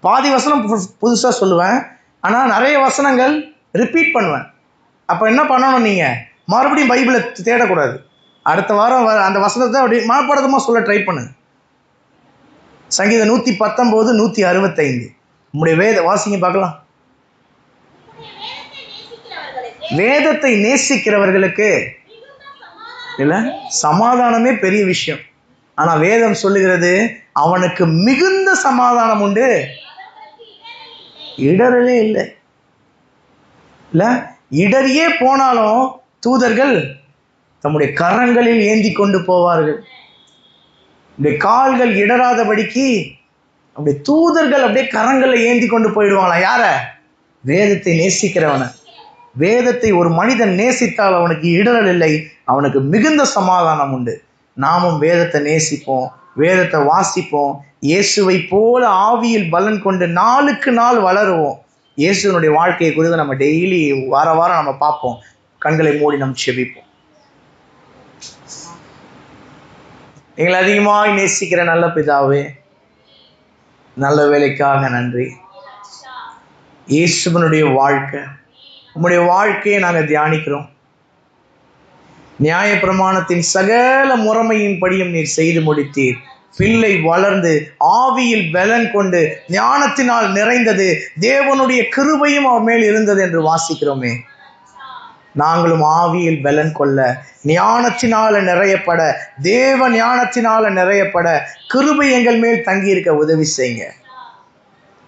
பாதி வசனம் புதுசா சொல்லுவேன், ஆனா நிறைய வசனங்கள் ரிப்பீட் பண்ணுவேன். அப்ப என்ன பண்ணணும், நீங்க மறுபடியும் பைபிளை தேடக்கூடாது. அடுத்த வாரம் அந்த வசனத்தை அப்படி மனப்பாடமா சொல்ல ட்ரை பண்ணுங்க. சங்கீதம் 119, 165 உங்களுடைய வாசிங்க பார்க்கலாம். வேதத்தை நேசிக்கிறவர்களுக்கு இல்ல சமாதானமே பெரிய விஷயம். ஆனா வேதம் சொல்லுகிறது அவனுக்கு மிகுந்த சமாதானம் உண்டு, இடரலே இல்லை இல்ல. இடறியே போனாலும் தூதர்கள் தம்முடைய கரங்களில் ஏந்தி கொண்டு போவார்கள். இப்படி கால்கள் இடராதபடிக்கு அப்படியே தூதர்கள் அப்படியே கரங்களை ஏந்தி கொண்டு போயிடுவாங்களா? யார? வேதத்தை நேசிக்கிறவன. வேதத்தை ஒரு மனிதன் நேசித்தால் அவனுக்கு இடரல் இல்லை, அவனுக்கு மிகுந்த சமாதானம் உண்டு. நாமும் வேதத்தை நேசிப்போம், வேதத்தை வாசிப்போம், இயேசுவை போல ஆவியில் பலன் கொண்டு நாளுக்கு நாள் வளருவோம். இயேசுனுடைய வாழ்க்கையை குறித்து நம்ம டெய்லி வாரம் நம்ம பார்ப்போம். கண்களை மூடி நம்ம செபிப்போம். எங்களை அதிகமாய் நேசிக்கிற நல்ல பிதாவே, நல்ல வேலைக்காக நன்றி. இயேசுவனுடைய வாழ்க்கை, உம்முடைய வாழ்க்கையை நாங்கள் தியானிக்கிறோம். நியாயப்பிரமாணத்தின் சகல முறைமையின் படியும் நீர் செய்து முடித்தீர். பிள்ளை வளர்ந்து ஆவியில் பலன் கொண்டு ஞானத்தினால் நிறைந்தது, தேவனுடைய கிருபையும் அவர் மேல் இருந்தது என்று வாசிக்கிறோமே. நாங்களும் ஆவியில் பலன் கொள்ள, ஞானத்தினால நிறையப்பட, தேவ ஞானத்தினால நிறையப்பட கிருபை எங்கள் மேல் தங்கியிருக்க உதவி செய்யுங்க.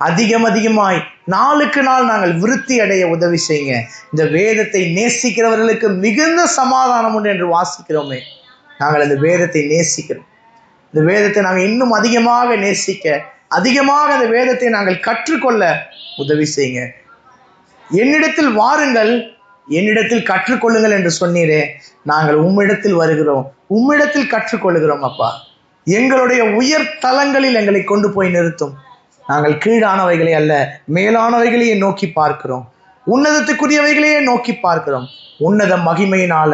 அதிகமாய் நாளுக்கு நாள் நாங்கள் விருத்தி அடைய உதவி செய்யுங்க. இந்த வேதத்தை நேசிக்கிறவர்களுக்கு மிகுந்த சமாதானம் உண்டு என்று வாசிக்கிறோமே. நாங்கள் இந்த வேதத்தை நேசிக்கிறோம். இந்த வேதத்தை நாங்கள் இன்னும் அதிகமாக நேசிக்க, அதிகமாக இந்த வேதத்தை நாங்கள் கற்றுக்கொள்ள உதவி செய்யுங்க. என்னிடத்தில் வாருங்கள், என்னிடத்தில் கற்றுக்கொள்ளுங்கள் என்று சொன்னீரே, நாங்கள் உம்மிடத்தில் வருகிறோம், உம்மிடத்தில் கற்றுக்கொள்ளுகிறோம் அப்பா. எங்களுடைய உயர் தலங்களில் எங்களை கொண்டு போய் நிறுத்தும். நாங்கள் கீழானவைகளை அல்ல, மேலானவைகளையே நோக்கி பார்க்கிறோம். உன்னதத்துக்குரியவைகளையே நோக்கி பார்க்கிறோம். உன்னத மகிமையினால,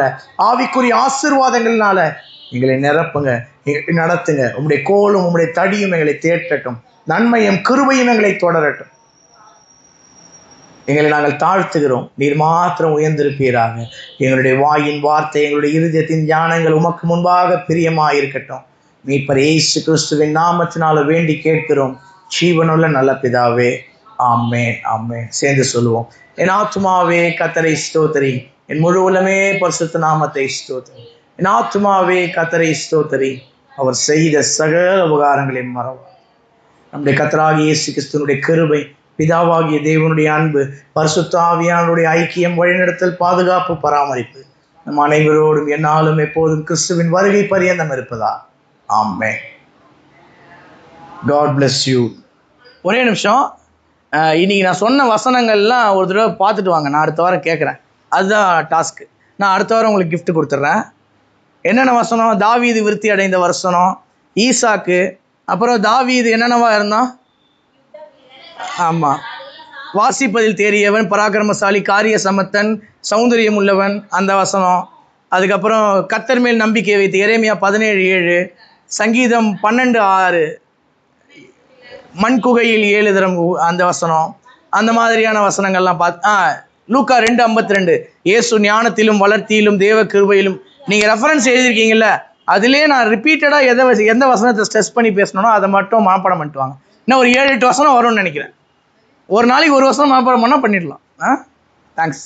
ஆவிக்குரிய ஆசீர்வாதங்களினால எங்களை நிரப்புங்க, எங்களை நடத்துங்க. உம்முடைய கோலும் உம்முடைய தடியும் எங்களை தேற்றட்டும். நன்மையும் கிருபையும் எங்களை தொடரட்டும். எங்களை நாங்கள் தாழ்த்துகிறோம். நீர் மாத்திரம் உயர்ந்திருப்பீராக. எங்களுடைய வாயின் வார்த்தை, எங்களுடைய இருதயத்தின் ஞானங்கள் உமக்கு முன்பாக பிரியமாயிருக்கட்டும். மீட்பர் இயேசு கிறிஸ்துவின் நாமத்தினால வேண்டி கேட்கிறோம் ஜீவனுள்ள நல்ல பிதாவே, ஆமென், ஆமென். சேர்ந்து சொல்லுவோம். என் ஆத்துமாவே கர்த்தரை ஸ்தோத்திரி, என் முழு உள்ளமே பரிசுத்த நாமத்தை ஸ்தோத்திரி. என் ஆத்துமாவே கர்த்தரை ஸ்தோத்திரி, அவர் செய்த சகல உபகாரங்களையும் மறவார். நம்முடைய கர்த்தராகிய இயேசு கிறிஸ்துவினுடைய கிருபை, பிதாவாகிய தேவனுடைய அன்பு, பரிசுத்த ஆவியானவருடைய ஐக்கியம், வழிநடத்தல், பாதுகாப்பு, பராமரிப்பு நம் அனைவரோடும் என்னாலும் எப்போதும் கிறிஸ்துவின் வருகை பரியந்தம் இருப்பதா. ஆமென். God bless you. ஒரே நிமிஷம், இன்னைக்கு நான் சொன்ன வசனங்கள்லாம் ஒரு தடவை பார்த்துட்டு வாங்க. நான் அடுத்த வாரம் கேட்குறேன். அதுதான் டாஸ்க்கு. நான் அடுத்த வாரம் உங்களுக்கு கிஃப்ட் கொடுத்துட்றேன். என்னென்ன வசனம்? தாவீது விருத்தி அடைந்த வசனம், ஈசாக்கு, அப்புறம் தாவீது என்னென்னவா இருந்தான்? ஆமாம், வாசிப்பதில் தேறியவன், பராக்கிரமசாலி, காரிய சமத்தன், சௌந்தரியம் உள்ளவன், அந்த வசனம். அதுக்கப்புறம் கர்த்தர் மேல் நம்பிக்கை வைத்து எரேமியா 17:7, சங்கீதம் 12:6, மண் குகையில் 7 தரம் அந்த வசனம். அந்த மாதிரியான வசனங்கள்லாம் லூக்கா 2:52, இயேசு ஞானத்திலும் வளர்த்தியிலும் தேவ கிருபையிலும். நீங்கள் ரெஃபரன்ஸ் எழுதியிருக்கீங்கல்ல, அதிலே நான் ரிப்பீட்டடாக எந்த வசனத்தை ஸ்ட்ரெஸ் பண்ணி பேசணும்னோ அதை மட்டும் மனப்பாடம் பண்ணிட்டு வாங்க. இன்னும் ஒரு 7-8 வசனம் வரும்னு நினைக்கிறேன். ஒரு நாளைக்கு ஒரு வசனம் மனப்பாடம் பண்ணால் பண்ணிடலாம். தேங்க்ஸ்.